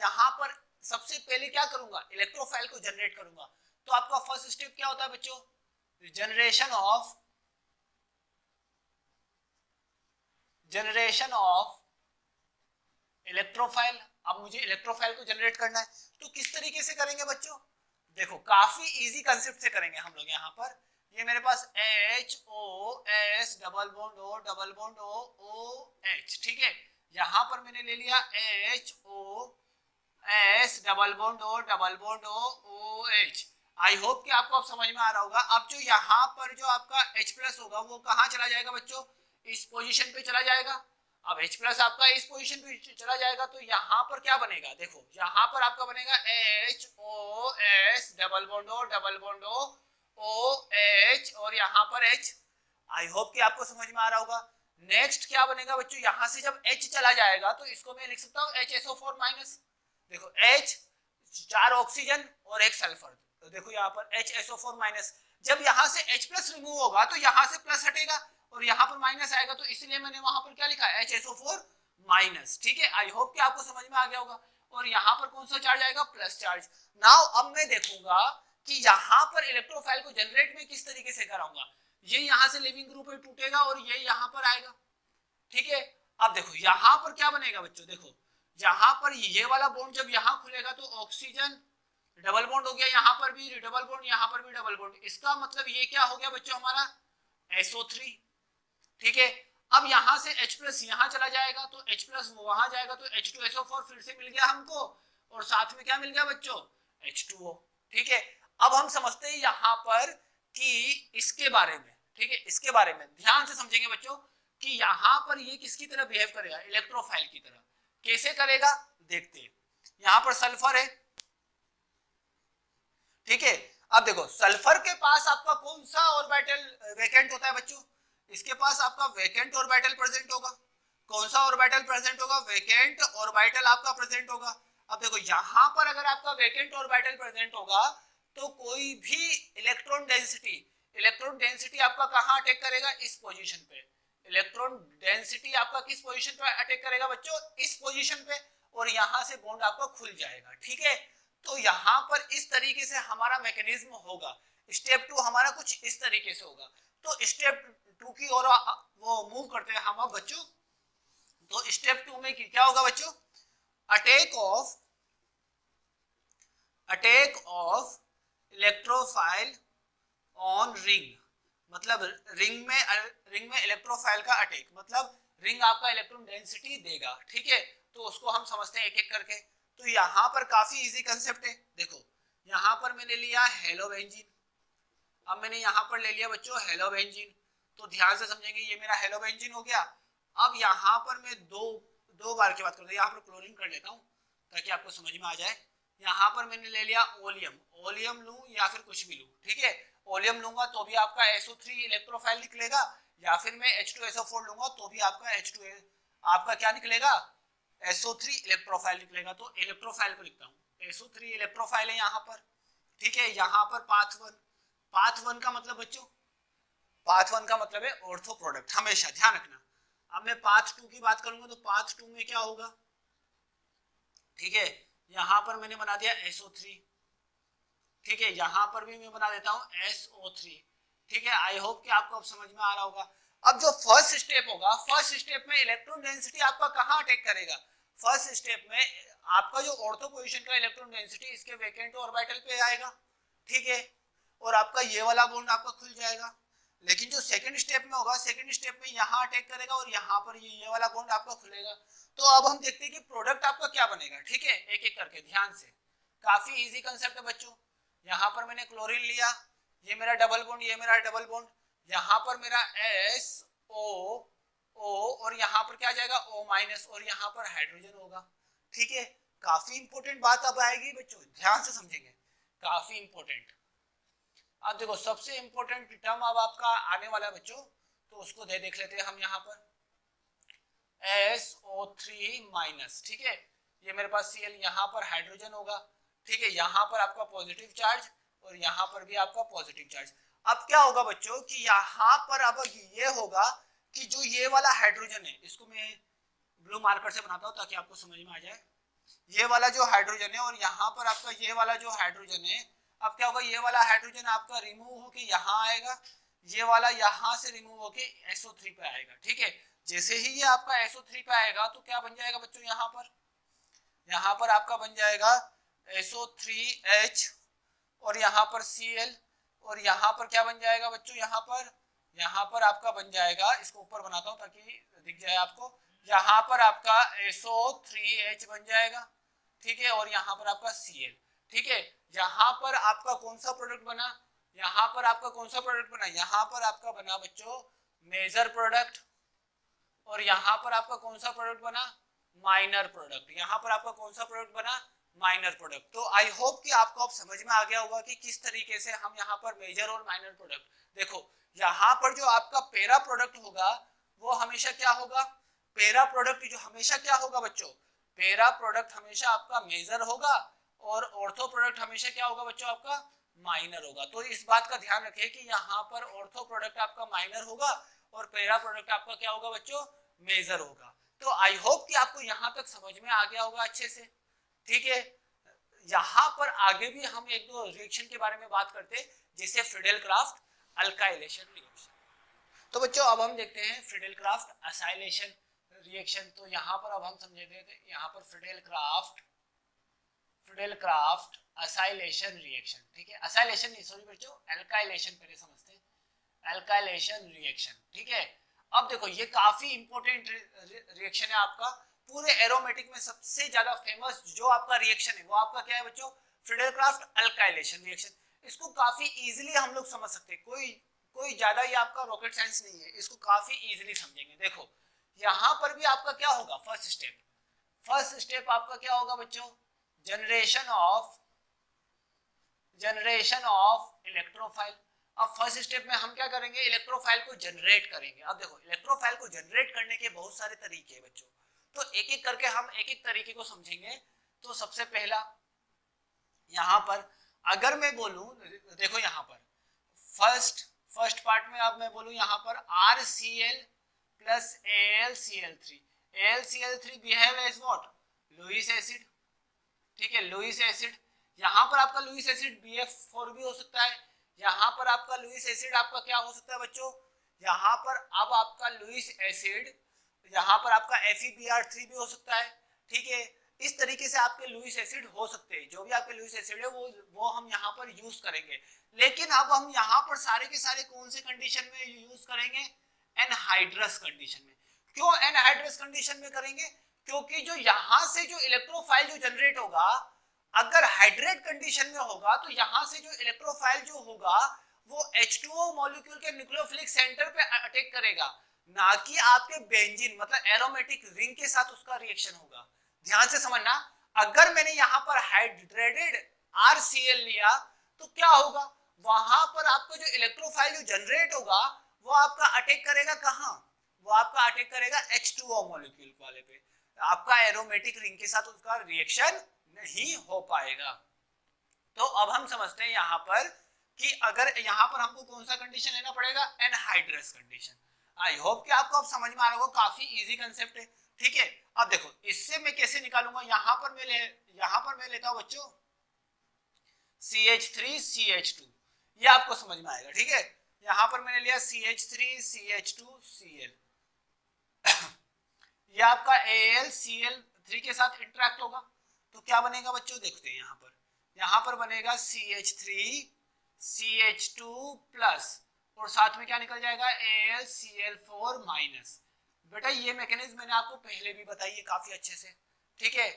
यहाँ पर सबसे पहले क्या करूंगा? इलेक्ट्रोफाइल को जनरेट करूंगा। तो आपका फर्स्ट स्टेप क्या होता है बच्चों? Generation of electrophile. अब मुझे इलेक्ट्रोफाइल को जनरेट करना है, तो किस तरीके से करेंगे बच्चों? देखो काफी इजी कंसेप्ट से करेंगे हम लोग। यहाँ पर ये मेरे पास HOS double bond O double bond O OH, ठीक है। यहाँ पर मैंने ले लिया HOS double bond O double bond O OH। I hope कि आपको अब समझ में आ रहा होगा। अब जो यहाँ पर जो आपका H प्लस होगा वो कहाँ चला जाएगा बच्चों? इस पोजीशन पे चला जाएगा। अब H प्लस आपका इस पोजीशन पे चला जाएगा तो यहाँ पर क्या बनेगा? देखो यहाँ पर आपका बनेगा HOS double bond O double bond O OH और यहाँ पर H। आई होप कि आपको समझ में आ रहा होगा। नेक्स्ट क्या बनेगा बच्चों? यहाँ से जब H चला जाएगा तो इसको मैं लिख सकता हूँ HSO4 माइनस। देखो H 4 ऑक्सीजन और 1 सल्फर, तो देखो यहाँ पर HSO4 माइनस। जब यहाँ से H प्लस रिमूव होगा तो यहाँ से प्लस हटेगा और यहाँ पर माइनस आएगा, तो इसलिए मैंने वहां पर क्या लिखा HSO4 माइनस, ठीक है। आई होप कि आपको समझ में आ गया होगा। और यहाँ पर कौन सा चार्ज आएगा? Plus charge. नाउ अब मैं देखूंगा कि यहाँ पर इलेक्ट्रोफाइल को जनरेट में किस तरीके से कराऊंगा। ये यहाँ से लिविंग ग्रुप में टूटेगा और ये यहाँ पर आएगा, ठीक है। अब देखो यहाँ पर क्या बनेगा बच्चों? देखो यहाँ पर ये वाला बॉन्ड जब यहाँ खुलेगा तो ऑक्सीजन डबल बॉन्ड हो गया, यहाँ पर भी डबल बॉन्ड, यहाँ पर भी डबल बॉन्ड। इसका मतलब ये क्या हो गया बच्चों? हमारा SO3, ठीक है। अब यहाँ से H प्लस यहाँ चला जाएगा तो H प्लस वहां जाएगा तो H2SO4 फिर से मिल गया हमको, और साथ में क्या मिल गया बच्चों? H2O, ठीक है। अब हम समझते हैं यहाँ पर कि इसके बारे में, ठीक है। इसके बारे में ध्यान से समझेंगे बच्चों कि यहाँ पर ये किसकी तरह बिहेव करेगा? इलेक्ट्रोफाइल की तरह। कैसे करेगा देखते हैं। यहाँ पर सल्फर है, ठीक है। अब देखो सल्फर के पास आपका कौन सा ऑर्बिटल वैकेंट होता है बच्चों? इसके पास आपका वैकेंट ऑर्बिटल प्रेजेंट होगा। कौन सा ऑर्बिटल प्रेजेंट होगा? वैकेंट ऑर्बिटल आपका प्रेजेंट होगा। अब देखो यहाँ पर अगर आपका वैकेंट ऑर्बिटल प्रेजेंट होगा तो कोई भी इलेक्ट्रॉन डेंसिटी आपका कहाँ अटैक करेगा? इस पोजीशन पे। इलेक्ट्रॉन डेंसिटी आपका किस पोजीशन पे अटैक करेगा बच्चों? इस पोजीशन पे, और यहाँ से बॉन्ड आपका खुल जाएगा, ठीक है। तो यहाँ पर इस तरीके से हमारा मैकेनिज्म होगा। स्टेप 2 हमारा कुछ इस तरीके से होगा। तो स्टेप 2 की ओर वो मूव करते हैं हम अब बच्चों। तो स्टेप 2 में क्या होगा बच्चों? Attack of electrophile on ring, मतलब रिंग में इलेक्ट्रोफाइल का अटैक, मतलब रिंग आपका इलेक्ट्रॉन डेंसिटी देगा, ठीक है। तो उसको हम समझते हैं एक एक करके। तो यहाँ पर काफी इजी कंसेप्ट है। देखो यहाँ पर मैंने लिया हेलोबेंजीन, अब मैंने यहाँ पर ले लिया बच्चों हेलोबेंजीन, तो ध्यान से समझेंगे। ये मेरा हेलोबेंजीन हो गया। अब यहाँ पर मैं दो बार की बात करता हूँ, यहाँ पर क्लोरीन कर लेता हूँ ताकि आपको समझ में आ जाए। यहाँ पर मैंने ले लिया ओलियम लूं या फिर कुछ भी लूं, ठीक है। ओलियम लूंगा तो भी आपका SO3 इलेक्ट्रोफाइल निकलेगा, या फिर मैं H2SO4 लूंगा तो भी आपका आपका क्या निकलेगा? SO3 इलेक्ट्रोफाइल निकलेगा। तो इलेक्ट्रोफाइल को लिखता हूँ, SO3 इलेक्ट्रोफाइल है यहाँ पर, ठीक है। यहाँ पर पाथ वन का मतलब बच्चों, पाथ 1 का मतलब है ऑर्थो प्रोडक्ट, हमेशा ध्यान रखना। अब मैं पाथ 2 की बात करूंगा तो पाथ 2 में क्या होगा? ठीक है, यहाँ पर मैंने बना दिया SO3, ठीक है। यहाँ पर भी मैं बना देता हूँ SO3, ठीक है। आई होप कि आपको अब समझ में आ रहा होगा। अब जो फर्स्ट स्टेप होगा, फर्स्ट स्टेप में इलेक्ट्रॉन डेंसिटी आपका कहाँ अटैक करेगा? फर्स्ट स्टेप में आपका जो ऑर्थो पोजीशन का इलेक्ट्रॉन डेंसिटी इसके वैकेंट ऑर्बिटल पे आएगा, ठीक है। और आपका ये वाला बॉन्ड आपका खुल जाएगा। लेकिन जो सेकंड स्टेप में होगा, सेकंड स्टेप में यहाँ अटैक करेगा और यहाँ पर ये वाला बॉन्ड आपका खुलेगा। तो अब हम देखते हैं कि प्रोडक्ट आपका क्या बनेगा, ठीक है। एक एक करके ध्यान से, काफी इजी कंसेप्ट है बच्चों। यहाँ पर मैंने क्लोरीन लिया, ये मेरा डबल बॉन्ड, ये मेरा डबल बॉन्ड, यहाँ पर मेरा SO और यहाँ पर क्या जाएगा O माइनस, और यहाँ पर हाइड्रोजन होगा, ठीक है। काफी इंपॉर्टेंट बात अब आएगी बच्चों, ध्यान से समझेंगे, काफी इंपॉर्टेंट। अब देखो सबसे इंपॉर्टेंट टर्म अब आपका आने वाला है बच्चों, तो उसको देख लेते हैं हम। यहाँ पर SO3 माइनस, ठीक है। ये मेरे पास Cl, यहाँ पर हाइड्रोजन होगा, ठीक है। यहाँ पर आपका पॉजिटिव चार्ज और यहाँ पर भी आपका पॉजिटिव चार्ज। अब क्या होगा बच्चों कि यहाँ पर अब ये होगा कि जो ये वाला हाइड्रोजन है, इसको मैं ब्लू मार्कर से बनाता हूँ ताकि आपको समझ में आ जाए। ये वाला जो हाइड्रोजन है और यहाँ पर आपका ये वाला जो हाइड्रोजन है, अब क्या होगा? ये वाला हाइड्रोजन आपका रिमूव होके यहाँ आएगा, ये वाला यहाँ से रिमूव होके SO3 पे आएगा, ठीक है। जैसे ही ये आपका SO3 पे आएगा तो क्या बन जाएगा बच्चों? यहाँ पर यहाँ पर आपका बन जाएगा SO3H और यहाँ पर Cl और यहाँ पर क्या बन जाएगा बच्चों, यहाँ पर आपका बन जाएगा, इसको ऊपर बनाता हूँ ताकि दिख जाए आपको, यहाँ पर आपका SO3H बन जाएगा, ठीक है, और यहाँ पर आपका Cl, ठीक है। यहाँ पर आपका कौन सा प्रोडक्ट बना, यहाँ पर आपका कौन सा प्रोडक्ट बना, यहाँ पर आपका बना बच्चों मेजर प्रोडक्ट, और यहाँ पर आपका कौन सा प्रोडक्ट बना, माइनर प्रोडक्ट। यहाँ पर आपका कौन सा प्रोडक्ट बना, माइनर प्रोडक्ट। तो आई होप कि आपको अब समझ में आ गया होगा कि किस तरीके से हम यहाँ पर मेजर और माइनर प्रोडक्ट, देखो यहाँ पर जो आपका पैरा प्रोडक्ट होगा वो हमेशा क्या होगा, पैरा प्रोडक्ट जो हमेशा क्या होगा बच्चों, पैरा प्रोडक्ट हमेशा आपका मेजर होगा और ऑर्थो प्रोडक्ट हमेशा क्या होगा बच्चों, आपका माइनर होगा। तो इस बात का ध्यान रखिए कि यहाँ पर ऑर्थो प्रोडक्ट आपका माइनर होगा और पैरा प्रोडक्ट आपका क्या होगा बच्चों, मेजर होगा। तो आई होप कि आपको यहाँ तक समझ में आ गया होगा अच्छे से, ठीक है। यहाँ पर आगे भी हम एक दो रिएक्शन के बारे में बात करते हैं, जैसे फ्रीडेल-क्राफ्ट अल्काइलेशन रिएक्शन। तो बच्चों अब हम देखते हैं फ्रीडेल-क्राफ्ट असाइलेशन रिएक्शन। तो यहाँ पर अब हम समझेंगे यहाँ पर फ्रीडेल-क्राफ्ट असाइलेशन रिएक्शन, ठीक है, असाइलेशन नहीं सॉरी बच्चों, अल्काइलेशन पहले समझते हैं, अल्काइलेशन रिएक्शन, ठीक है। अब देखो ये काफी इंपॉर्टेंट रिएक्शन है आपका, पूरे एरोमेटिक में सबसे ज्यादा फेमस जो आपका रिएक्शन है वो आपका क्या है बच्चों, फ्रीडेल-क्राफ्ट अल्काइलेशन रिएक्शन। इसको काफी इजीली हम लोग समझ सकते हैं, कोई ज्यादा ये आपका रॉकेट साइंस नहीं है, इसको काफी इजीली समझेंगे। देखो यहाँ पर भी आपका क्या होगा, फर्स्ट स्टेप आपका क्या होगा बच्चों, जनरेशन ऑफ इलेक्ट्रोफाइल। अब फर्स्ट स्टेप में हम क्या करेंगे, इलेक्ट्रोफाइल को जनरेट करेंगे। अब देखो इलेक्ट्रोफाइल को जनरेट करने के बहुत सारे तरीके हैं बच्चों, तो एक एक करके हम एक एक तरीके को समझेंगे। तो सबसे पहला यहाँ पर अगर मैं बोलूं, देखो यहाँ पर फर्स्ट पार्ट में अब मैं बोलूं यहाँ पर RCl plus AlCl3, AlCl3 behave as what, Lewis acid, ठीक है, लुईस एसिड। यहाँ पर आपका लुईस एसिड BF4 भी हो सकता है, यहाँ पर आपका लुईस एसिड आपका क्या हो सकता है बच्चों, यहाँ पर अब आपका लुईस एसिड, यहाँ पर आपका FeBr3 भी हो सकता है, ठीक है। इस तरीके से आपके लुईस एसिड हो सकते हैं, जो भी आपके लुईस एसिड है वो हम यहाँ पर यूज करेंगे। लेकिन अब हम यहाँ पर सारे के सारे कौन से कंडीशन में यूज करेंगे, एनहाइड्रस कंडीशन में। क्यों एनहाइड्रस कंडीशन में करेंगे, क्योंकि जो यहाँ से जो इलेक्ट्रोफाइल जो जनरेट होगा अगर हाइड्रेट कंडीशन में होगा तो यहाँ से जो इलेक्ट्रोफाइल जो होगा वो H2O मॉलिक्यूल के न्यूक्लियोफिलिक सेंटर पे अटैक करेगा, ना कि आपके बेंजीन मतलब एरोमेटिक रिंग के साथ उसका रिएक्शन होगा। ध्यान से समझना, अगर मैंने यहाँ पर हाइड्रेटेड RCl लिया तो क्या होगा, वहां पर आपका जो इलेक्ट्रोफाइल जो जनरेट होगा वो आपका अटैक करेगा कहाँ, वो आपका अटैक करेगा H2O मॉलिक्यूल वाले पे, आपका एरोमेटिक रिंग के साथ उसका रिएक्शन नहीं हो पाएगा। तो अब हम समझते हैं यहाँ पर कि अगर यहाँ पर हमको कौन सा कंडीशन लेना पड़ेगा, एनहाइड्रस कंडीशन। आई होप कि आपको अब समझ में आ रहा होगा, काफी इजी कंसेप्ट है, ठीक है। अब देखो इससे मैं कैसे निकालूंगा, यहाँ पर मैं लेता हूं बच्चों CH3CH2, ये आपको समझ में आएगा, ठीक है। यहाँ पर मैंने लिया CH3CH2Cl ये आपका AlCl3 के साथ इंटरेक्ट होगा तो क्या बनेगा बच्चों, देखते हैं यहाँ पर बनेगा CH3CH2 प्लस और साथ में क्या निकल जाएगा AlCl4 माइनस। बेटा ये मैकेनिज्म मैंने आपको पहले भी बताई है काफी अच्छे से, ठीक है।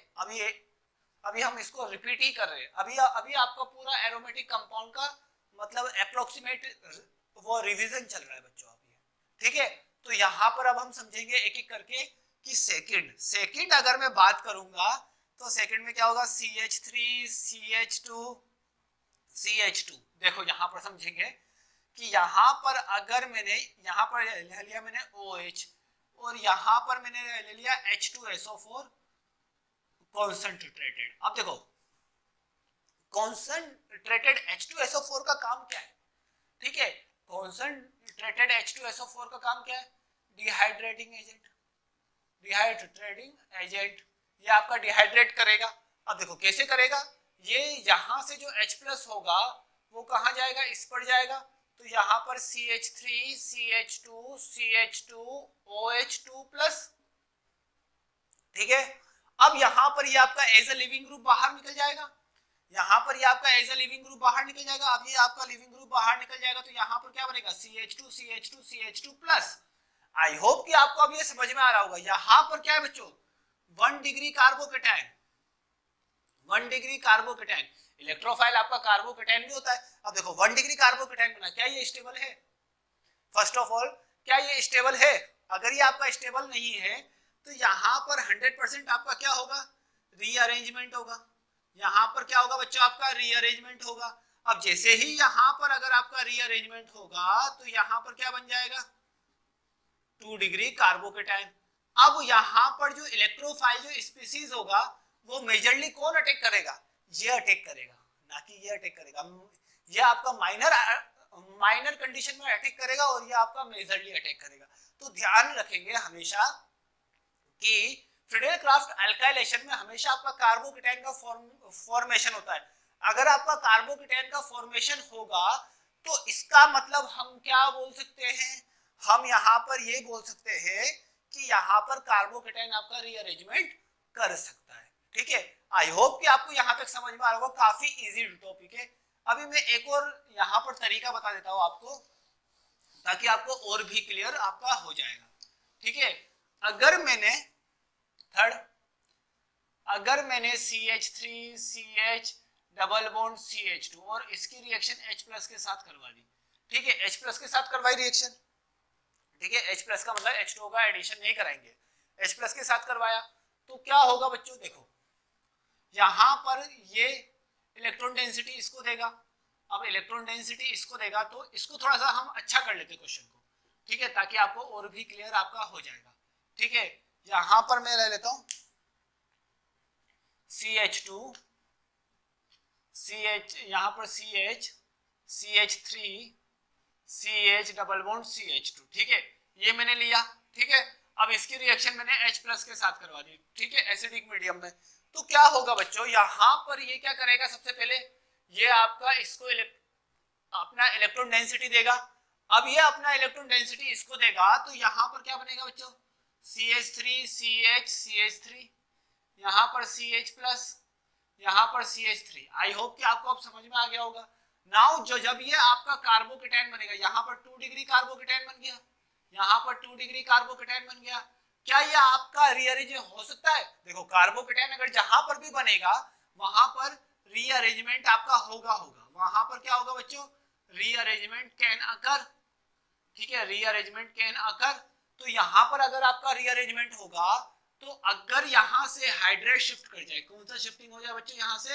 अभी हम इसको रिपीट ही कर रहे हैं, अभी आपका पूरा एरोमेटिक कंपाउंड का मतलब अप्रोक्सीमेट वो रिवीजन चल रहा है बच्चों अभी, ठीक है। तो यहाँ पर अब हम समझेंगे एक एक करके कि सेकंड अगर मैं बात करूंगा तो सेकंड में क्या होगा, CH3CH2CH2। देखो यहाँ पर समझेंगे कि यहाँ पर अगर मैंने यहाँ पर ले लिया मैंने OH और यहाँ पर मैंने ले लिया H2SO4 कॉन्सेंट्रेटेड। अब देखो कॉन्सेंट्रेटेड H2SO4 का काम क्या है, ठीक है, कॉन्सेंट्रेटेड H2SO4 का काम क्या है, डिहाइड्रेटिंग एजेंट, ये आपका डिहाइड्रेट करेगा। अब देखो कैसे करेगा, ये यहाँ से जो H+ होगा वो कहाँ जाएगा, इस पर जाएगा, तो यहाँ पर CH3CH2CH2OH2+, ठीक है। अब यहाँ पर ये आपका एज अ लिविंग ग्रुप बाहर निकल जाएगा, यहाँ पर ये आपका एज अ लिविंग ग्रुप बाहर निकल जाएगा। अब ये आपका लिविंग ग्रुप बाहर निकल जाएगा तो यहाँ पर क्या बनेगा CH2 CH2 CH2 plus. I hope कि आपको अब ये समझ में आ रहा होगा। यहाँ पर क्या है बच्चों 1 degree carbocation, 1 degree carbocation. Electrophile आपका कार्बोकेटाइन भी होता है। अब देखो 1 डिग्री कार्बोकेटाइन बना, क्या ये स्टेबल है? फर्स्ट ऑफ ऑल क्या ये स्टेबल है? अगर ये आपका स्टेबल नहीं है तो यहाँ पर 100% आपका क्या होगा रीअरेंजमेंट होगा। यहाँ पर क्या होगा बच्चों आपका रीअरेंजमेंट होगा। अब जैसे ही यहाँ पर अगर आपका रीअरेंजमेंट होगा तो यहाँ पर क्या बन जाएगा 2 डिग्री कार्बोकेटाइन। अब यहाँ पर जो इलेक्ट्रोफाइल जो स्पीसीज होगा वो मेजरली कौन अटैक करेगा? ये अटैक करेगा, ना कि ये अटैक करेगा। ये आपका माइनर कंडीशन में अटैक करेगा और ये आपका मेजरली अटैक करेगा। तो ध्यान रखेंगे हमेशा कि फ्रीडेल क्राफ्ट अल्काइलेशन में हमेशा आपका कार्बोकेटाइन का फॉर्मेशन होता है। अगर आपका कार्बोकेटाइन का फॉर्मेशन होगा तो इसका मतलब हम क्या बोल सकते हैं? हम यहाँ पर ये बोल सकते हैं कि यहाँ पर कार्बोकेटाइन आपका रीअरेंजमेंट कर सकता है। ठीक है, आई होप कि आपको यहाँ तक समझ में आ रहा होगा। काफी इजी टॉपिक है। अभी मैं एक और यहाँ पर तरीका बता देता हूँ आपको, ताकि आपको और भी क्लियर आपका हो जाएगा। ठीक है, अगर मैंने CH3 CH double bond CH2 और इसकी रिएक्शन H+ के साथ करवा दी। ठीक है, H+ के साथ करवाई रिएक्शन। ठीक है, H+ का मतलब H2O का एडिशन नहीं कराएंगे, H+ के साथ करवाया तो क्या होगा बच्चों? देखो यहाँ पर ये इलेक्ट्रॉन डेंसिटी इसको देगा। अब इलेक्ट्रॉन डेंसिटी इसको देगा तो इसको थोड़ा सा हम अच्छा कर लेते क्वेश्चन को। ठीक है, ताकि आपको और भी क्लियर आपका हो जाएगा। ठीक है, यहाँ पर मैं ले लेता हूँ CH2 CH, यहाँ पर CH CH3 CH double bond CH2। ठीक है, ये मैंने लिया। ठीक है, अब इसकी रिएक्शन मैंने H+ के साथ करवा दी। ठीक है, एसिडिक मीडियम में। तो क्या होगा बच्चों यहाँ पर ये क्या करेगा? सबसे पहले ये आपका इसको अपना इलेक्ट्रॉन डेंसिटी देगा। अब ये अपना इलेक्ट्रॉन डेंसिटी इसको देगा तो यहाँ पर क्या बनेगा बच्चों CH3 CH CH3, यहाँ पर CH+, यहाँ पर CH3। आई होप कि आपको अब समझ में आ गया होगा। नाउ जब ये आपका कार्बोकेटाइन बनेगा, यहाँ पर 2 डिग्री कार्बोकेटाइन बन गया, यहाँ पर 2 डिग्री कार्बोकेटाइन बन गया। क्या ये आपका रीअरेंज हो सकता है? देखो कार्बोकेटाइन अगर जहां पर भी बनेगा वहां पर रीअरेंजमेंट आपका होगा वहां पर क्या होगा बच्चों? Rearrangement can occur. ठीक है, रीअरेंजमेंट कैन अकर। तो यहाँ पर अगर आपका रीअरेंजमेंट होगा तो अगर यहाँ से हाइड्राइड शिफ्ट कर जाए, कौन सा शिफ्टिंग हो जाए बच्चों? यहाँ से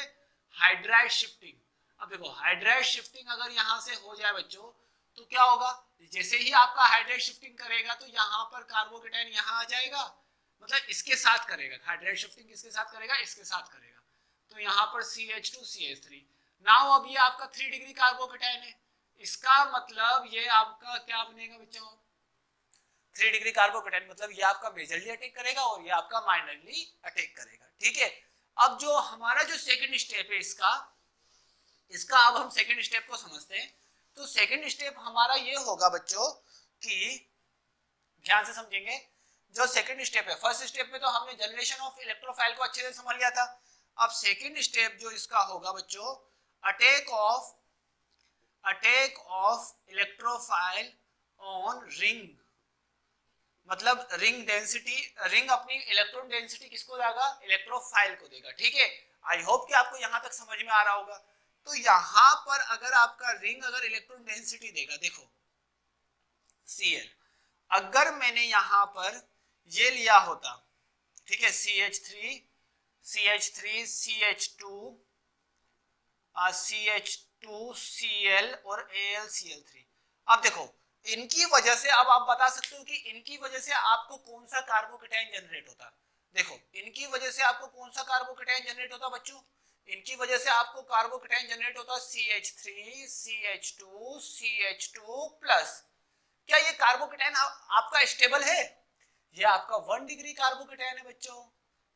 हाइड्राइड शिफ्टिंग। अब देखो हाइड्राइड शिफ्टिंग अगर यहाँ से हो जाए बच्चों तो क्या होगा? जैसे ही आपका हाइड्राइड शिफ्टिंग करेगा तो यहाँ पर कार्बोकेटाइन यहाँ आ जाएगा, मतलब इसके साथ करेगा। हाइड्राइड शिफ्टिंग किसके साथ करेगा? इसके साथ करेगा। तो यहाँ पर CH2 CH3। नाउ अब ये आपका 3 डिग्री कार्बोकेटाइन है, इसका मतलब ये आपका क्या बनेगा बच्चों? 3 डिग्री कार्बोकेटाइन मतलब ये आपका मेजरली अटैक करेगा और ये आपका माइनरली अटैक करेगा। ठीक है, अब जो हमारा जो सेकंड स्टेप है इसका अब हम सेकंड स्टेप को समझते हैं। तो सेकंड स्टेप हमारा ये होगा बच्चों कि ध्यान से समझेंगे। जो सेकंड स्टेप है, फर्स्ट स्टेप में तो हमने जनरेशन ऑफ इलेक्ट्रोफाइल को अच्छे से समझ लिया था। अब सेकंड स्टेप जो इसका होगा बच्चों attack of electrophile on ring, मतलब रिंग डेंसिटी, रिंग अपनी इलेक्ट्रॉन डेंसिटी किसको देगा? इलेक्ट्रोफाइल को देगा। ठीक है, आई होप कि आपको यहां तक समझ में आ रहा होगा। तो यहां पर अगर आपका रिंग अगर इलेक्ट्रॉन डेंसिटी देगा, देखो Cl, अगर मैंने यहां पर ये लिया होता, ठीक है CH3 CH2 CH2Cl और AlCl3। अब देखो इनकी वजह से, अब आप बता सकते हो कि इनकी वजह से आपको कौन सा कार्बोकेटाइन जनरेट होता? देखो इनकी वजह से आपको कौन सा कार्बोकेटाइन जनरेट होता बच्चों? इनकी वजह से आपको कार्बोकेटाइन जनरेट होता CH3 CH2 CH2 प्लस। क्या ये कार्बोकेटाइन आपका स्टेबल है? ये आपका 1 डिग्री कार्बोकेटाइन है बच्चों।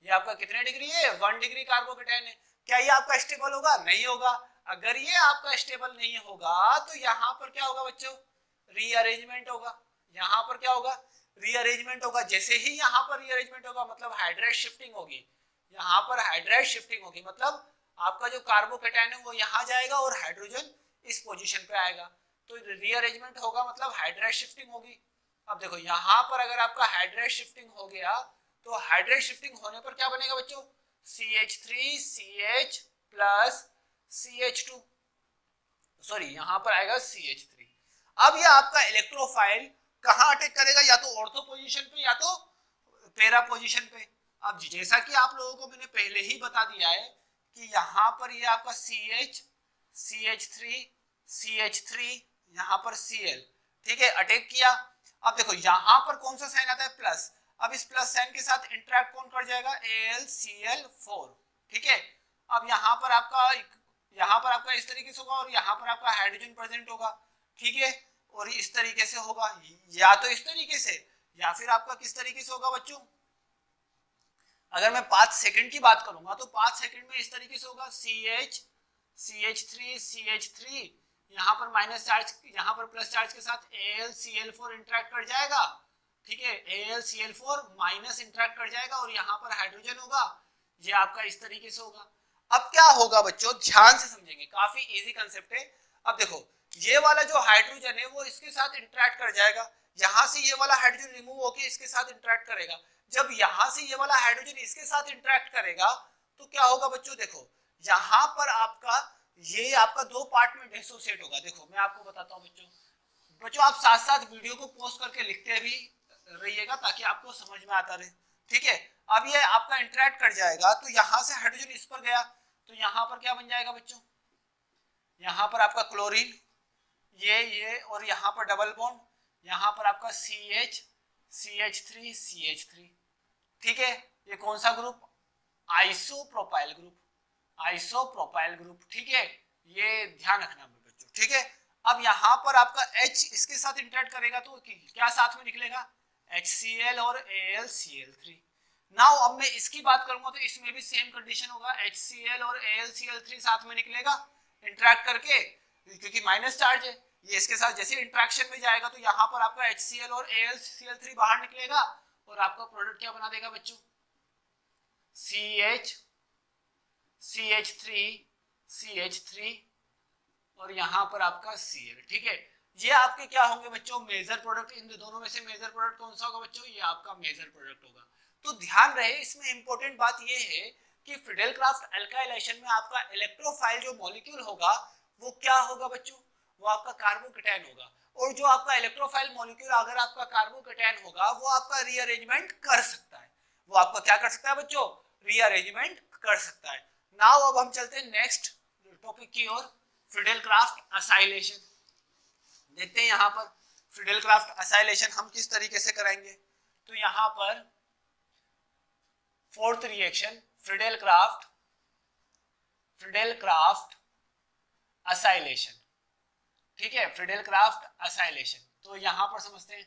ये आपका कितने डिग्री है? 1 डिग्री कार्बोकेटाइन है। क्या ये आपका स्टेबल होगा? नहीं होगा। अगर ये आपका स्टेबल नहीं होगा तो यहाँ पर क्या होगा बच्चों? रीअरेंजमेंट होगा। यहाँ पर क्या होगा? रीअरेंजमेंट होगा। जैसे ही यहाँ पर रीअरेंजमेंट होगा मतलब हाइड्राइड शिफ्टिंग होगी। यहाँ पर हाइड्राइड शिफ्टिंग होगी, मतलब आपका जो कार्बोकेटायन है वो यहाँ जाएगा और हाइड्रोजन इस पोजीशन पे आएगा, तो रीअरेंजमेंट होगा, मतलब हाइड्राइड शिफ्टिंग होगी। अब देखो यहाँ पर अगर आपका हाइड्राइड शिफ्टिंग हो गया तो हाइड्राइड शिफ्टिंग होने पर क्या बनेगा बच्चों, CH3CH प्लस CH2, सॉरी यहाँ पर आएगा CH3। अब ये आपका इलेक्ट्रोफाइल कहाँ अटैक करेगा, या तो ऑर्थो पोजीशन पे या तो पैरा पोजीशन पे। अब जैसा कि आप लोगों को मैंने पहले ही बता दिया है कि यहाँ पर ये आपका CH CH3 CH3 यहाँ पर Cl, ठीक है, अटैक किया। अब देखो यहाँ पर कौन सा साइन आता है, प्लस। अब इस प्लस साइन के साथ इंटरेक्ट कौन कर जाएगा, AlCl4, ठीक है। अब यहाँ पर आपका इस तरीके से होगा और यहाँ पर आपका हाइड्रोजन प्रेजेंट होगा, ठीक है, और इस तरीके से होगा, या तो इस तरीके से या फिर आपका किस तरीके से होगा बच्चों, अगर मैं 5 सेकंड की बात करूंगा तो 5 सेकंड में इस तरीके से होगा, CH3 CH3 यहाँ पर माइनस चार्ज, यहाँ पर प्लस चार्ज के साथ AlCl4 इंटरेक्ट कर जाएगा, ठीक है, AlCl4 माइनस इंटरेक्ट कर जाएगा और यहाँ पर हाइड्रोजन होगा, ये आपका इस तरीके से होगा। अब क्या होगा बच्चों, ध्यान से समझेंगे, काफी इजी कंसेप्ट है। अब देखो ये वाला जो हाइड्रोजन है वो इसके साथ इंटरेक्ट कर जाएगा, यहाँ से ये वाला हाइड्रोजन रिमूव होकर इसके साथ इंटरेक्ट करेगा। जब यहाँ से ये वाला हाइड्रोजन इसके साथ इंटरेक्ट करेगा तो क्या होगा बच्चों, देखो यहाँ पर ये आपका दो पार्ट में डिसोसिएट होगा। देखो मैं आपको बताता हूँ बच्चों आप साथ साथ वीडियो को पॉज करके लिखते भी रहिएगा ताकि आपको समझ में आता रहे, ठीक है। अब ये आपका इंटरेक्ट कर जाएगा तो यहाँ से हाइड्रोजन इस पर गया तो यहाँ पर क्या बन जाएगा बच्चों, यहाँ पर आपका क्लोरीन, ये और यहाँ पर डबल बॉन्ड, यहाँ पर आपका CH3 ठीक है। ये कौन सा ग्रुप, आइसोप्रोपाइल ग्रुप, ठीक है, ये ध्यान रखना बच्चों, ठीक है। अब यहाँ पर आपका H इसके साथ इंटरेक्ट करेगा तो क्या साथ में निकलेगा, HCl और AlCl3। नाउ अब मैं इसकी बात करूंगा तो इसमें भी सेम कंडीशन होगा, HCl और AlCl3 साथ में निकलेगा इंटरेक्ट करके, क्योंकि माइनस चार्ज है, ये इसके साथ जैसे इंटरेक्शन में जाएगा तो यहाँ पर आपका HCl और AlCl3 बाहर निकलेगा और आपका प्रोडक्ट क्या बना देगा बच्चों, CH3 और यहाँ पर आपका Cl, ठीक है। ये आपके क्या होंगे बच्चों, मेजर प्रोडक्ट। इन दोनों में से मेजर प्रोडक्ट कौन सा होगा बच्चों, ये आपका मेजर प्रोडक्ट होगा। तो ध्यान रहे इसमें इंपॉर्टेंट बात ये है कि फिडेलक्राफ्ट अल्काइलेशन में आपका इलेक्ट्रोफाइल जो मॉलिक्यूल होगा वो क्या होगा बच्चों, वो आपका कार्बोकेटायन होगा। और जो आपका इलेक्ट्रोफाइल मॉलिक्यूल अगर आपका कार्बोकेटायन होगा वो आपका रीअरेंजमेंट कर सकता है, वो आपका क्या कर सकता है बच्चों, रीअरेंजमेंट कर सकता है। नाउ अब हम चलते हैं नेक्स्ट टॉपिक की ओर, फिडेलक्राफ्ट असाइलेशन। देखते हैं यहाँ पर फिडेलक्राफ्ट असाइलेशन हम किस तरीके से कराएंगे। तो यहाँ पर फोर्थ रिएक्शन फिडेलक्राफ्ट असाइलेशन, ठीक है, फिडेलक्राफ्ट असाइलेशन। तो यहाँ पर समझते हैं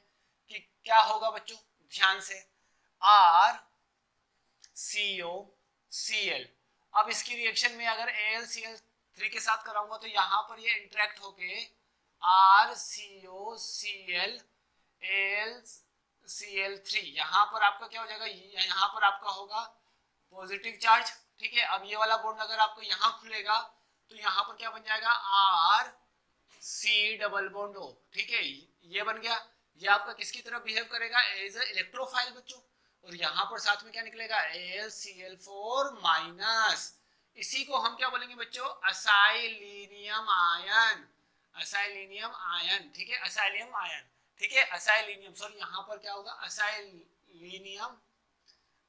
कि क्या होगा बच्चों, ध्यान से, RCOCl। अब इसकी रिएक्शन में अगर AlCl3 के साथ कराऊंगा तो यहाँ पर ये इंटरेक्ट होके RCOCl AlCl3, यहाँ पर आपका क्या हो जाएगा, यहाँ पर आपका होगा पॉजिटिव चार्ज, ठीक है। अब ये वाला बॉन्ड अगर आपको यहाँ खुलेगा तो यहाँ पर क्या बन जाएगा, RC डबल बॉन्ड O, ठीक है, ये बन गया। ये आपका किसकी तरफ बिहेव करेगा, एज ए इलेक्ट्रोफाइल बच्चों। और यहाँ पर साथ में क्या निकलेगा, AlCl4 माइनस, इसी को हम क्या बोलेंगे बच्चों, असाइलिनियम आयन, ठीक है, असाइलियम आयन, ठीक है, असाइलिनियम, सॉरी यहाँ पर क्या होगा,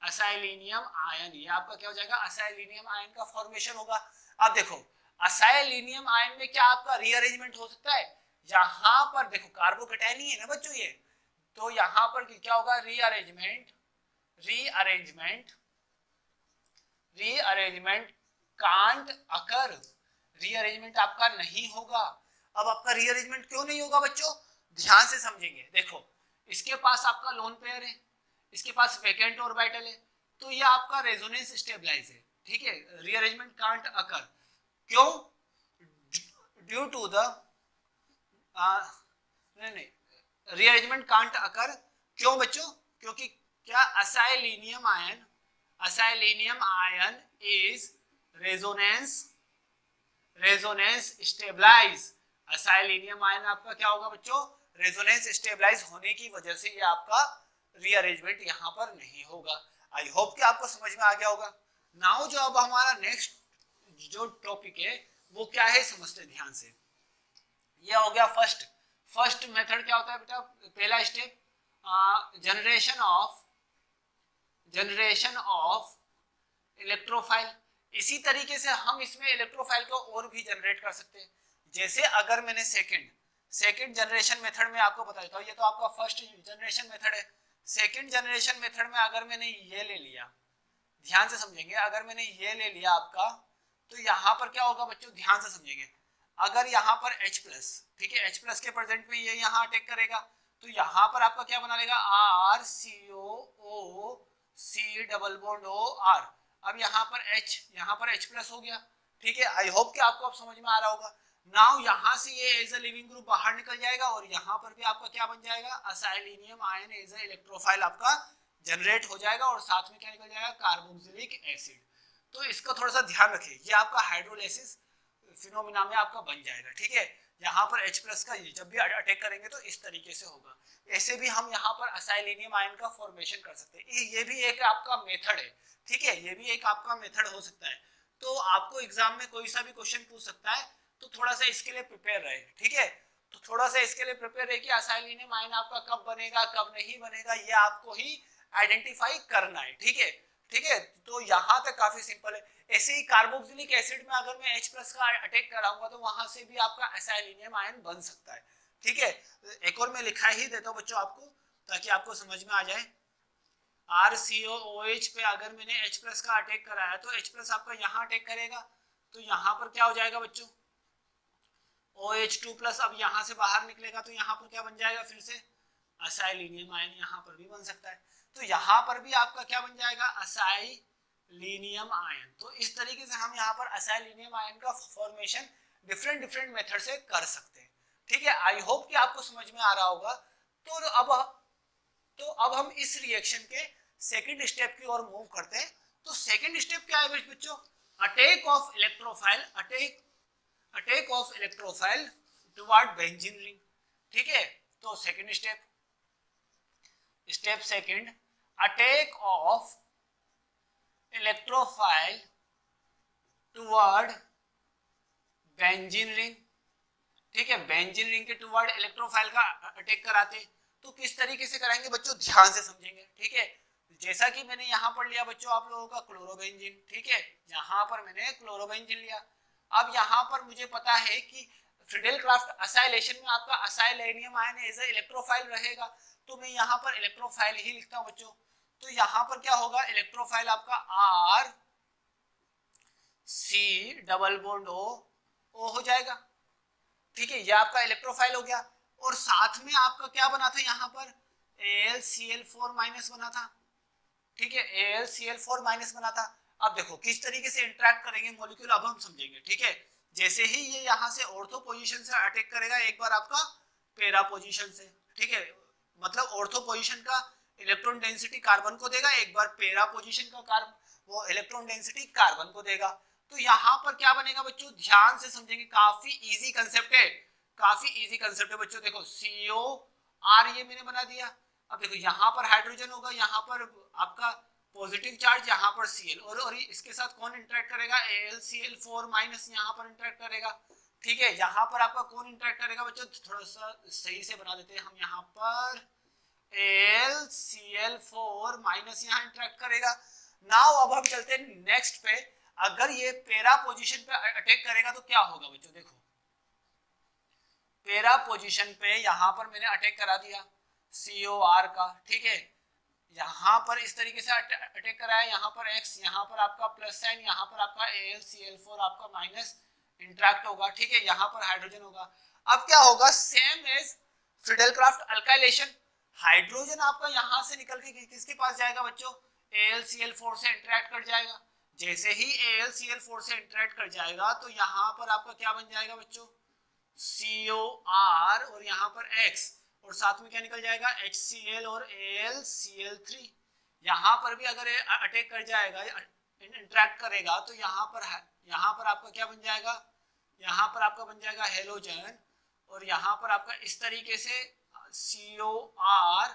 असाइलिनियम आयन, ये आपका क्या हो जाएगा, असाइलिनियम आयन का फॉर्मेशन होगा। अब देखो असाइलिनियम आयन में क्या आपका रीअरेंजमेंट हो सकता है, यहाँ पर देखो कार्बोकेटायन ही है ना बच्चों ये, तो यहाँ पर क्या होगा, रीअरेंजमेंट कांट अकर, रीअरेंजमेंट आपका नहीं होगा। अब आपका रीअरेंजमेंट क्यों नहीं होगा बच्चों, ध्यान से समझेंगे। देखो इसके पास आपका लोन पेयर है, इसके पास वैकेंट ऑर्बिटल है, तो ये आपका रेजोनेंस स्टेबलाइज है, ठीक है, रीअरेंजमेंट कांट अकर। क्यों, due to the rearrangement can't occur, क्यों बच्चों, क्योंकि क्या acylium ion acylium ion is resonance stabilise. Acylium ion आपका क्या होगा बच्चों, रेजोनेंस स्टेबलाइज होने की वजह से ये आपका रीअरेंजमेंट यहाँ पर नहीं होगा। आई होप कि आपको समझ में आ गया होगा। नाउ जो अब हमारा नेक्स्ट जो टॉपिक है वो क्या है, समझते ध्यान से। ये हो गया फर्स्ट मेथड क्या होता है बेटा, पहला स्टेप जनरेशन ऑफ इलेक्ट्रोफाइल। इसी तरीके से हम इसमें इलेक्ट्रोफाइल को और भी जनरेट कर सकते हैं। जैसे अगर मैंने सेकंड जनरेशन मेथड में आपको बता देता हूं, ये तो आपका फर्स्ट जनरेशन मेथड है। सेकंड जनरेशन मेथड में अगर मैंने ये ले लिया, ध्यान से समझेंगे, अगर मैंने ये ले लिया आपका, तो यहाँ पर क्या होगा बच्चों, ध्यान से समझेंगे। अगर यहाँ पर H+, ठीक है, H+ के प्रेजेंट में ये यहाँ अटैक करेगा, तो यहाँ पर आपका क्या बना लेगा, RCOO C double bond OR। अब यहाँ पर H+ हो गया, ठीक है। आई होप कि आपको अब समझ में आ रहा होगा। नाउ यहाँ से ये एज अ लिविंग ग्रुप बाहर निकल जाएगा और यहाँ पर भी आपका क्या बन जाएगा, असाइलिनियम आयन एज अ इलेक्ट्रोफाइल आपका जनरेट हो जाएगा और साथ में क्या निकल जाएगा, कार्बोक्सिलिक एसिड। तो इसका थोड़ा सा ध्यान रखिए, ये आपका हाइड्रोलाइसिस फिनोमिना में आपका बन जाएगा, ठीक है। यहाँ पर H+ का जब भी अटैक करेंगे तो इस तरीके से होगा। ऐसे भी हम यहाँ पर असाइलिनियम आयन का फॉर्मेशन कर सकते हैं। ये भी एक आपका मेथड है, ठीक है, ये भी एक आपका मेथड हो सकता है। तो आपको एग्जाम में कोई सा भी क्वेश्चन पूछ सकता है, तो थोड़ा सा इसके लिए प्रिपेयर रहे, ठीक है। तो थोड़ा सा इसके लिए प्रिपेयर रहे कि असाइलिनियम आयन आपका कब बनेगा कब नहीं बनेगा, ये आपको ही आइडेंटिफाई करना है, ठीक है, ठीक है। तो यहाँ तक काफी सिंपल है। ऐसे ही कार्बोक्सिलिक एसिड में अगर मैं H+ का अटैक कराऊंगा तो वहां से भी आपका असाइलिनियम आयन बन सकता है, ठीक है। एक और मैं लिखा ही देता हूं बच्चों आपको, ताकि आपको समझ में आ जाए। RCOOH पे अगर मैंने H+ का अटैक कराया तो H+ आपका यहाँ अटैक करेगा, तो यहाँ पर क्या हो जाएगा बच्चों, OH2+। अब यहाँ से बाहर निकलेगा तो यहाँ पर क्या बन जाएगा, फिर से असाइलिनियम आयन यहाँ पर भी बन सकता है। तो यहाँ पर भी आपका क्या बन जाएगा, असाइलिनियम आयन। तो इस तरीके से हम यहाँ पर असाइलिनियम आयन का फॉर्मेशन डिफरेंट मेथड से कर सकते हैं, ठीक है। आई होप कि आपको समझ में आ रहा होगा। तो अब हम इस रिएक्शन के सेकंड स्टेप की ओर मूव करते हैं। तो सेकंड स्टेप क्या है बच्चों, attack of electrophile toward benzene ring, ठीक है। तो second step second, attack of electrophile toward benzene ring, ठीक है। बेंजीन रिंग के टुवर्ड इलेक्ट्रोफाइल का अटैक कराते। तो किस तरीके से कराएंगे बच्चों, ध्यान से समझेंगे, ठीक है। जैसा कि मैंने यहाँ पर लिया बच्चों आप लोगों का क्लोरोबेंजीन, ठीक है, यहाँ पर मैंने क्लोरोबेंजीन लिया। अब यहाँ पर मुझे पता है कि फ्रीडेलक्राफ्ट असाइलेशन में आपका असाइलेनियम आयन एज अ इलेक्ट्रोफाइल रहेगा, तो मैं यहाँ पर इलेक्ट्रोफाइल ही लिखता हूँ बच्चों। तो यहाँ पर क्या होगा, इलेक्ट्रोफाइल आपका RC डबल बॉन्ड O हो जाएगा, ठीक है। ये आपका इलेक्ट्रोफाइल हो गया। और साथ में आपका क्या बना था, यहाँ पर AlCl4- बना था, ठीक है, AlCl4- बना था। अब देखो किस तरीके से इंटरेक्ट करेंगे मॉलिक्यूल, अब हम समझेंगे, ठीक है। जैसे ही ये यहाँ से ऑर्थो पोजीशन से अटैक करेगा, एक बार आपका पैरा पोजीशन से, ठीक है, मतलब ऑर्थो पोजीशन का इलेक्ट्रॉन डेंसिटी कार्बन को देगा, एक बार पैरा पोजीशन का वो इलेक्ट्रॉन डेंसिटी कार्बन को देगा। तो यहाँ पर क्या बनेगा बच्चों, ध्यान से समझेंगे, काफी इजी कंसेप्ट है, काफी इजी कंसेप्ट है बच्चों। देखो COR ये मैंने बना दिया। अब देखो यहाँ पर हाइड्रोजन होगा, यहाँ पर आपका पॉजिटिव चार्ज, यहाँ पर Cl, और इसके साथ कौन इंटरेक्ट करेगा, AlCl4- यहाँ पर इंटरेक्ट करेगा, ठीक है। यहाँ पर आपका कौन इंटरेक्ट करेगा बच्चों, थोड़ा सा सही से बना देते हैं हम, यहाँ पर AlCl4- यहाँ इंटरेक्ट करेगा। नाउ अब हम चलते हैं नेक्स्ट पे। अगर ये पैरा पोजीशन पे अटैक करेगा तो क्या होगा बच्चों, देखो पैरा पोजीशन पे यहाँ पर मैंने अटैक करा दिया COR का, ठीक है। यहाँ पर इस तरीके से अटैक कराया, यहाँ पर X, यहाँ पर आपका प्लस साइन, यहाँ पर आपका AlCl4 आपका माइनस इंटरेक्ट होगा, ठीक है। यहाँ पर हाइड्रोजन होगा। अब क्या होगा, सेम एज फ्रीडेलक्राफ्ट अल्काइलेशन, हाइड्रोजन आपका यहाँ से निकल के किसके पास जाएगा बच्चों, AlCl4 से इंटरेक्ट कर जाएगा। जैसे ही AlCl4 से इंटरेक्ट कर जाएगा तो यहाँ पर आपका क्या बन जाएगा बच्चों, COR, और यहाँ पर X, और साथ में क्या निकल जाएगा HCl और AlCl3। यहाँ पर भी अगर अटैक कर जाएगा, इंटरेक्ट करेगा, तो यहाँ पर आपका क्या बन जाएगा, यहाँ पर आपका बन जाएगा हेलोजन, और यहाँ पर आपका इस तरीके से COR,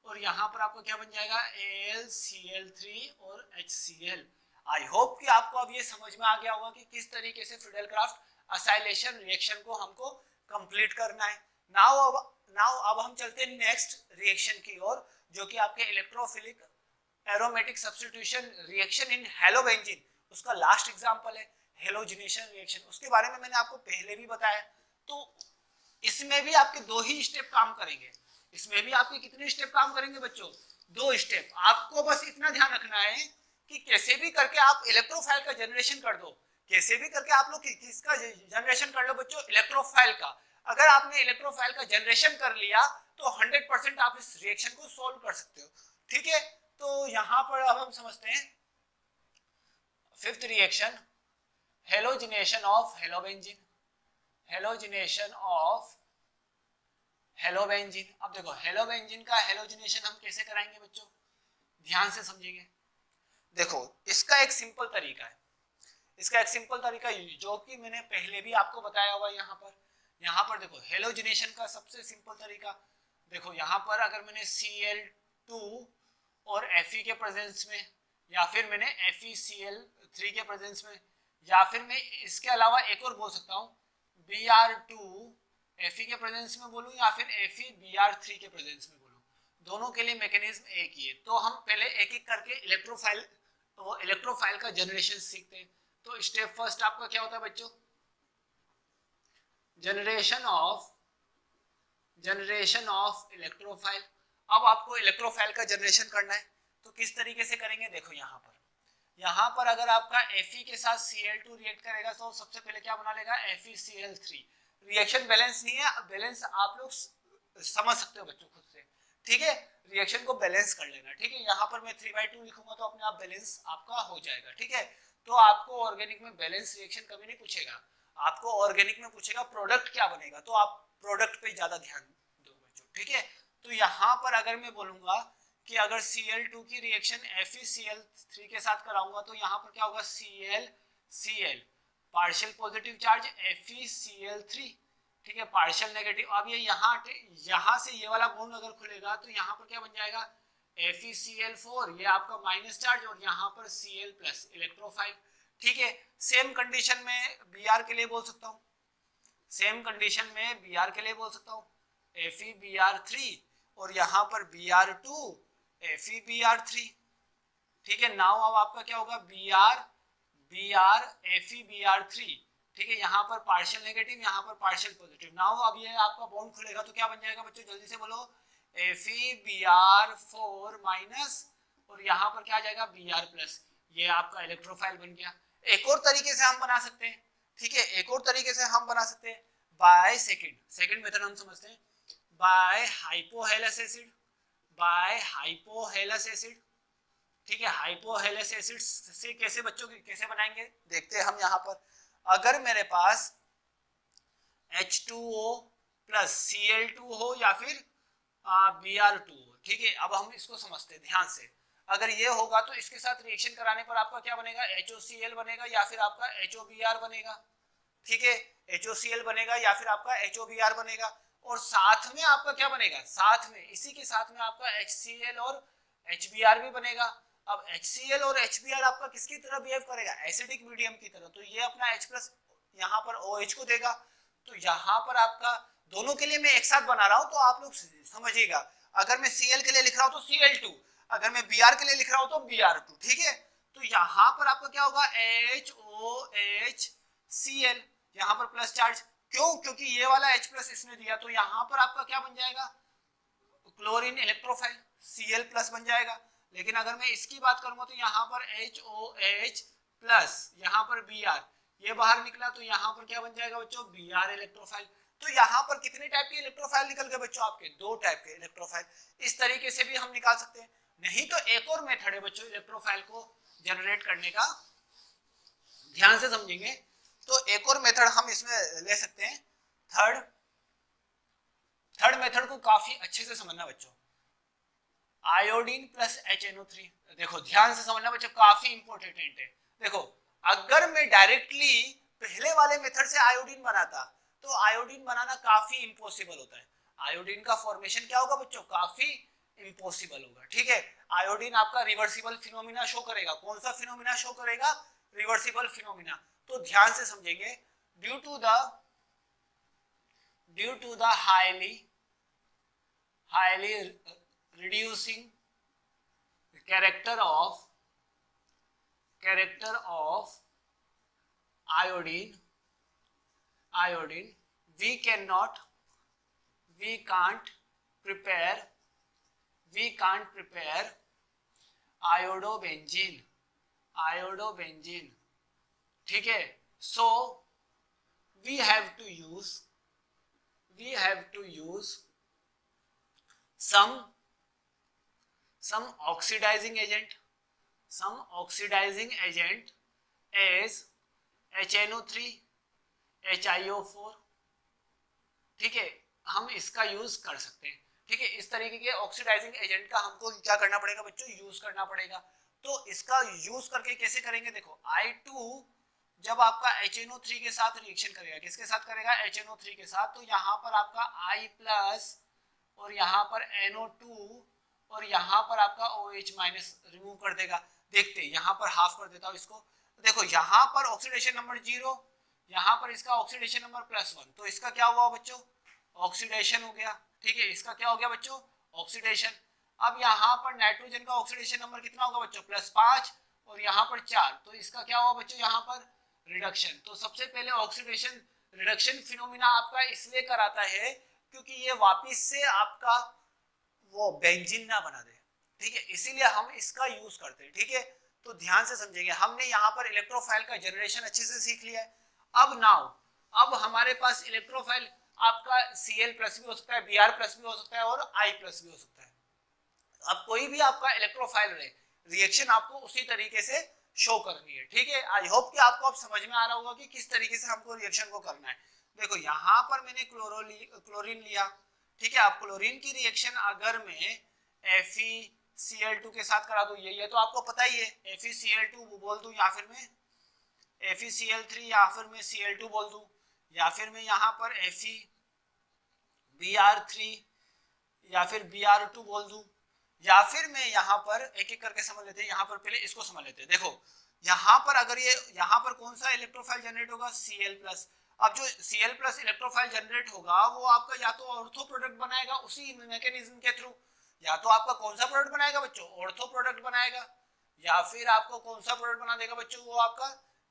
और यहाँ पर आपका क्या बन जाएगा AlCl3 और HCl। आई होप कि आपको अब ये समझ में आ गया होगा कि किस तरीके से फ्रीडेलक्राफ्ट असाइलेशन रिएक्शन को हमको कंप्लीट करना है। नाउ अब हम चलते हैं नेक्स्ट रिएक्शन की ओर, जो कि आपके electrophilic aromatic substitution reaction in halobenzene, उसका लास्ट एग्जांपल है हेलोजिनेशन रिएक्शन। उसके बारे में मैंने आपको पहले भी बताया। तो इसमें भी आपके 2 ही स्टेप काम करेंगे। इसमें भी आपके कितने स्टेप काम करेंगे बच्चों, 2 स्टेप। आपको बस इतना ध्यान रखना है कि कैसे भी करके आप इलेक्ट्रोफाइल का जनरेशन कर दो, कैसे भी करके आप लोग किसका जनरेशन कर लो बच्चों, इलेक्ट्रोफाइल का। अगर आपने इलेक्ट्रोफाइल का जनरेशन कर लिया तो 100% आप इस रिएक्शन को सोल्व कर सकते हो, ठीक है। तो यहां पर अब हम समझते हैं 5th reaction, halogenation of halobenzene. Halogenation of halobenzene. अब देखो हेलोबेंजीन का हेलोजिनेशन हम कैसे कराएंगे बच्चों, ध्यान से समझेंगे। देखो इसका एक सिंपल तरीका है, इसका एक सिंपल तरीका जो कि मैंने पहले भी आपको बताया हुआ है। यहाँ पर देखो हेलोजिनेशन का सबसे सिंपल तरीका, देखो यहाँ पर अगर मैंने Cl2 और Fe के प्रेजेंस में, या फिर मैंने FeCl3 के प्रेजेंस में, या फिर मैं इसके अलावा एक और बोल सकता हूँ Br2 Fe के प्रेजेंस में बोलूँ, या फिर FeBr3 के प्रेजेंस में बोलूँ, दोनों के लिए मैकेनिज्म एक ही है। तो हम पहले एक एक करके इलेक्ट्रोफाइल का जनरेशन सीखते हैं। तो स्टेप फर्स्ट आपका क्या होता है बच्चों, जनरेशन ऑफ इलेक्ट्रोफाइल। अब आपको इलेक्ट्रोफाइल का जनरेशन करना है, तो किस तरीके से करेंगे, देखो यहाँ पर अगर आपका Fe के साथ Cl2 रिएक्ट करेगा तो सबसे पहले क्या बना लेगा, FeCl3। रिएक्शन बैलेंस नहीं है, बैलेंस आप लोग समझ सकते हो बच्चों खुद से, ठीक है। रिएक्शन को बैलेंस कर लेना, ठीक है। यहाँ पर मैं 3/2 लिखूंगा तो अपने आप बैलेंस आपका हो जाएगा, ठीक है। तो आपको ऑर्गेनिक में बैलेंस रिएक्शन कभी नहीं पूछेगा, आपको ऑर्गेनिक में पूछेगा प्रोडक्ट क्या बनेगा, तो आप प्रोडक्ट पे ज्यादा ध्यान दो बच्चों, ठीक है। तो यहाँ पर अगर मैं बोलूंगा कि अगर Cl2 की रिएक्शन FeCl3 के साथ कराऊंगा तो यहाँ पर क्या होगा, Cl partial positive charge, FeCl3, ठीक है, पार्शियल नेगेटिव। अब ये यहाँ से ये वाला बॉन्ड अगर खुलेगा तो यहाँ पर क्या बन जाएगा, FeCl4, ये आपका माइनस चार्ज, और यहाँ पर Cl+ इलेक्ट्रोफाइल, ठीक है। सेम कंडीशन में Br के लिए बोल सकता हूँ, सेम कंडीशन में Br के लिए बोल सकता हूँ FeBr3, और यहाँ पर Br2 FeBr3, ठीक है। नाउ अब आपका क्या होगा, Br FeBr3, ठीक है। यहाँ पर पार्शियल नेगेटिव, यहाँ पर पार्शियल पॉजिटिव। नाउ अब ये आपका बॉन्ड खुलेगा तो क्या बन जाएगा बच्चों, जल्दी से बोलो, FeBr4 माइनस, और यहाँ पर क्या आ जाएगा Br+, ये आपका इलेक्ट्रोफाइल बन गया। एक और तरीके से हम बना सकते हैं, ठीक है, एक और तरीके से हम बना सकते हैं बाय सेकंड मेथड हम समझते हैं, बाय हाइपोहेलस एसिड, ठीक है। हाइपोहेलस एसिड से कैसे बच्चों कैसे बनाएंगे देखते हैं हम। यहाँ पर अगर मेरे पास H2O प्लस Cl2 हो या फिर Br2 हो, ठीक है। अब हम इसको समझते हैं ध्यान से। अगर ये होगा तो इसके साथ रिएक्शन कराने पर आपका क्या बनेगा, HOCl बनेगा या फिर आपका HOBr बनेगा, ठीक है। HOCl बनेगा या फिर आपका HOBr बनेगा, और साथ में आपका क्या बनेगा, साथ में इसी के साथ में आपका HCl और HBr भी बनेगा। अब HCl और HBr आपका किसकी तरह बिहेव करेगा, एसिडिक मीडियम की तरह, तो ये अपना H+ यहाँ पर OH को देगा। तो यहाँ पर आपका दोनों के लिए मैं एक साथ बना रहा हूँ तो आप लोग समझिएगा। अगर मैं Cl के लिए लिख रहा हूँ तो Cl2, अगर मैं Br के लिए लिख रहा हूँ तो Br2, ठीक है। तो यहाँ पर आपका क्या होगा, HOHCl, यहाँ पर प्लस चार्ज, क्यों, क्योंकि ये वाला H+ इसने दिया, तो यहाँ पर आपका क्या बन जाएगा, क्लोरीन इलेक्ट्रोफाइल Cl+ बन जाएगा। लेकिन अगर मैं इसकी बात करूंगा तो यहाँ पर HOH+, यहाँ पर Br, ये बाहर निकला तो यहाँ पर क्या बन जाएगा बच्चों, Br इलेक्ट्रोफाइल। तो यहाँ पर कितने टाइप के इलेक्ट्रोफाइल निकल गए बच्चों आपके, 2 टाइप के इलेक्ट्रोफाइल। इस तरीके से भी हम निकाल सकते हैं, नहीं तो एक और मेथड है बच्चों इलेक्ट्रोफाइल को जनरेट करने का, ध्यान से समझेंगे। तो एक और मेथड हम इसमें ले सकते हैं, थर्ड मेथड को काफी अच्छे से समझना बच्चों। Iodine plus HNO3। देखो ध्यान से समझना बच्चों, काफी इंपॉर्टेंट है। देखो अगर मैं डायरेक्टली पहले वाले मेथड से आयोडीन बनाता तो आयोडीन बनाना काफी इम्पॉसिबल होता है। आयोडीन का फॉर्मेशन क्या होगा बच्चों, काफी इम्पॉसिबल होगा। ठीक है, आयोडीन आपका रिवर्सिबल फिनोमिना शो करेगा। कौन सा फिनोमिना शो करेगा, रिवर्सिबल फिनोमिना। तो ध्यान से समझेंगे, due to the highly reducing character of iodine we can't prepare iodobenzene। ठीक है, so we have to use some oxidizing agent as HNO3 HiO4। ठीक है, हम इसका यूज कर सकते हैं। ठीक है, इस तरीके के ऑक्सीडाइजिंग एजेंट का हमको क्या करना पड़ेगा बच्चों, यूज करना पड़ेगा। तो इसका यूज करके कैसे करेंगे, देखो I2 जब आपका HNO3 के साथ रिएक्शन करेगा, किसके साथ करेगा, HNO3 के साथ, तो यहाँ पर आपका I+ और यहाँ पर NO2 और यहाँ पर आपका OH- रिमूव कर देगा। देखते हैं, यहाँ पर हाफ कर देता हूँ इसको। तो देखो यहाँ पर ऑक्सीडेशन नंबर 0, यहाँ पर इसका ऑक्सीडेशन नंबर +1, तो इसका क्या हुआ बच्चों, ऑक्सीडेशन हो गया। ठीक है, इसका क्या हो गया बच्चों, ऑक्सीडेशन। अब यहाँ पर नाइट्रोजन का ऑक्सीडेशन नंबर कितना होगा बच्चों, +5 और यहाँ पर 4, तो इसका क्या हुआ बच्चों, यहाँ पर रिडक्शन। तो सबसे पहले ऑक्सीडेशन रिडक्शन फिनोमिना आपका इसलिए कराता है क्योंकि ये वापिस से आपका वो बेंजीन ना बना दे। ठीक है, इसीलिए हम इसका यूज करते हैं। ठीक है, तो ध्यान से समझेंगे, हमने यहाँ पर इलेक्ट्रोफाइल का जनरेशन अच्छे से सीख लिया है। अब हमारे पास इलेक्ट्रोफाइल आपका Cl+ भी हो सकता है, Br+ भी हो सकता है और I+ भी हो सकता है। अब कोई भी आपका इलेक्ट्रोफाइल रहे, रिएक्शन आपको उसी तरीके से शो करनी है। ठीक है, आई होप कि आपको अब समझ में आ रहा होगा कि किस तरीके से हमको रिएक्शन को करना है। देखो यहाँ पर मैंने क्लोरीन लिया। ठीक है, अब क्लोरीन की रिएक्शन अगर मैं FeCl2 के साथ करा दूं, ये तो आपको पता ही है, FeCl2 बोल दूं या फिर मैं FeCl3 या फिर मैं Cl2 बोल दूं, या फिर मैं यहाँ पर FeBr3 या फिर Br2 बोल दूं, या फिर मैं यहाँ पर एक एक करके समझ लेते हैं। यहाँ पर पहले इसको समझ लेते हैं। देखो यहाँ पर अगर ये यहाँ पर कौन सा इलेक्ट्रोफाइल जनरेट होगा, Cl+। अब जो Cl+ इलेक्ट्रोफाइल जनरेट होगा वो आपका या तो ऑर्थो प्रोडक्ट बनाएगा उसी मैकेनिज्म के थ्रू, या तो आपका कौन सा प्रोडक्ट बनाएगा बच्चों, ऑर्थो प्रोडक्ट बनाएगा, या फिर आपको कौन सा प्रोडक्ट बना देगा बच्चों, वो आपका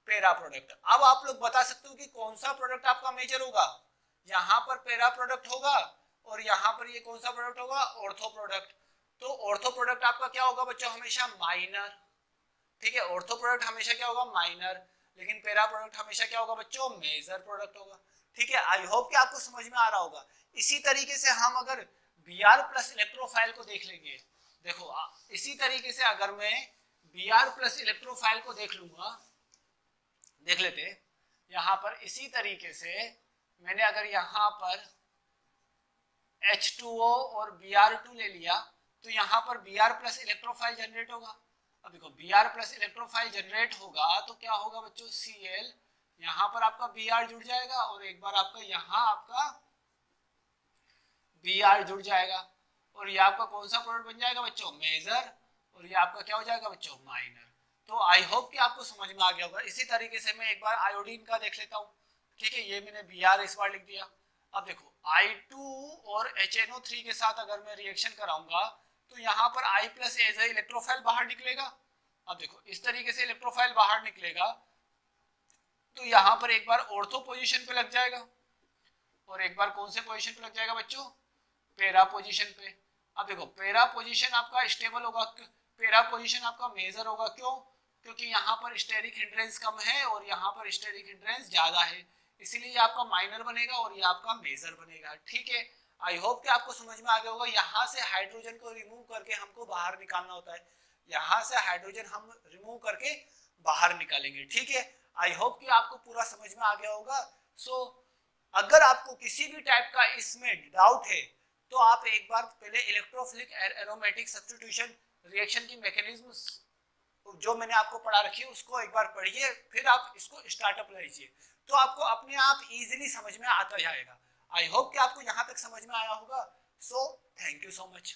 पैरा प्रोडक्ट। अब आप लोग बता सकते हो कि कौन सा प्रोडक्ट आपका मेजर होगा, यहाँ पर पैरा प्रोडक्ट होगा और यहाँ पर ये कौन सा प्रोडक्ट होगा, ऑर्थो प्रोडक्ट। तो ऑर्थो प्रोडक्ट आपका क्या होगा बच्चों, हमेशा माइनर। ठीक है, ऑर्थो प्रोडक्ट हमेशा क्या होगा, माइनर, लेकिन पैरा प्रोडक्ट हमेशा क्या होगा बच्चों, मेजर प्रोडक्ट होगा। ठीक है, आई होप कि आपको समझ में आ रहा होगा। इसी तरीके से हम अगर Br+ इलेक्ट्रोफाइल को देख लेंगे, देखो इसी तरीके से अगर मैं Br+ इलेक्ट्रोफाइल को देख लूंगा, देख लेते यहाँ पर इसी तरीके से मैंने अगर यहाँ पर H2O और Br2 ले लिया तो यहाँ पर Br+ इलेक्ट्रोफाइल जनरेट होगा। अब देखो Br+ इलेक्ट्रोफाइल जनरेट होगा तो क्या होगा बच्चों, Cl, यहाँ पर आपका Br जुड़ जाएगा और एक बार आपका यहाँ आपका Br जुड़ जाएगा और ये आपका कौन सा प्रोडक्ट बन जाएगा बच्चों, मेजर, और ये आपका क्या हो जाएगा बच्चों, माइनर। तो आई होप कि आपको समझ में आ गया होगा। इसी तरीके से मैं एक बार आयोडीन का देख लेता हूँ। ठीक है, ये मैंने Br इस बार लिख दिया। अब देखो I2 और HNO3 के साथ अगर मैं रिएक्शन कराऊंगा तो यहाँ पर I+ एज ए इलेक्ट्रोफाइल बाहर निकलेगा। अब देखो इस तरीके से इलेक्ट्रोफाइल बाहर निकलेगा तो यहाँ पर एक बार ऑर्थो पोजीशन पे लग जाएगा और एक बार कौन से पोजीशन पे लग जाएगा बच्चों, पैरा पोजीशन पे। अब देखो पैरा पोजीशन आपका स्टेबल होगा, पैरा पोजीशन आपका मेजर होगा। क्यों, क्योंकि यहाँ पर स्टेरिक हिंड्रेंस कम है और यहाँ पर स्टेरिक हिंड्रेंस ज्यादा है, इसीलिए आपका माइनर बनेगा और ये आपका मेजर बनेगा। ठीक है, आई होप कि आपको समझ में आ गया होगा। यहाँ से हाइड्रोजन को रिमूव करके हमको बाहर निकालना होता है, यहाँ से हाइड्रोजन हम रिमूव करके बाहर निकालेंगे। ठीक है, आई होप कि आपको पूरा समझ में आ गया होगा। सो अगर आपको किसी भी टाइप का इसमें डाउट है तो आप एक बार पहले इलेक्ट्रोफिलिक एरोमेटिक सब्स्टिट्यूशन रिएक्शन की मैकेनिज्म जो मैंने आपको पढ़ा रखी है उसको एक बार पढ़िए, फिर आप इसको स्टार्टअप लीजिए, तो आपको अपने आप इजीली समझ में आता जाएगा। आई होप कि आपको यहाँ तक समझ में आया होगा। So thank you so much.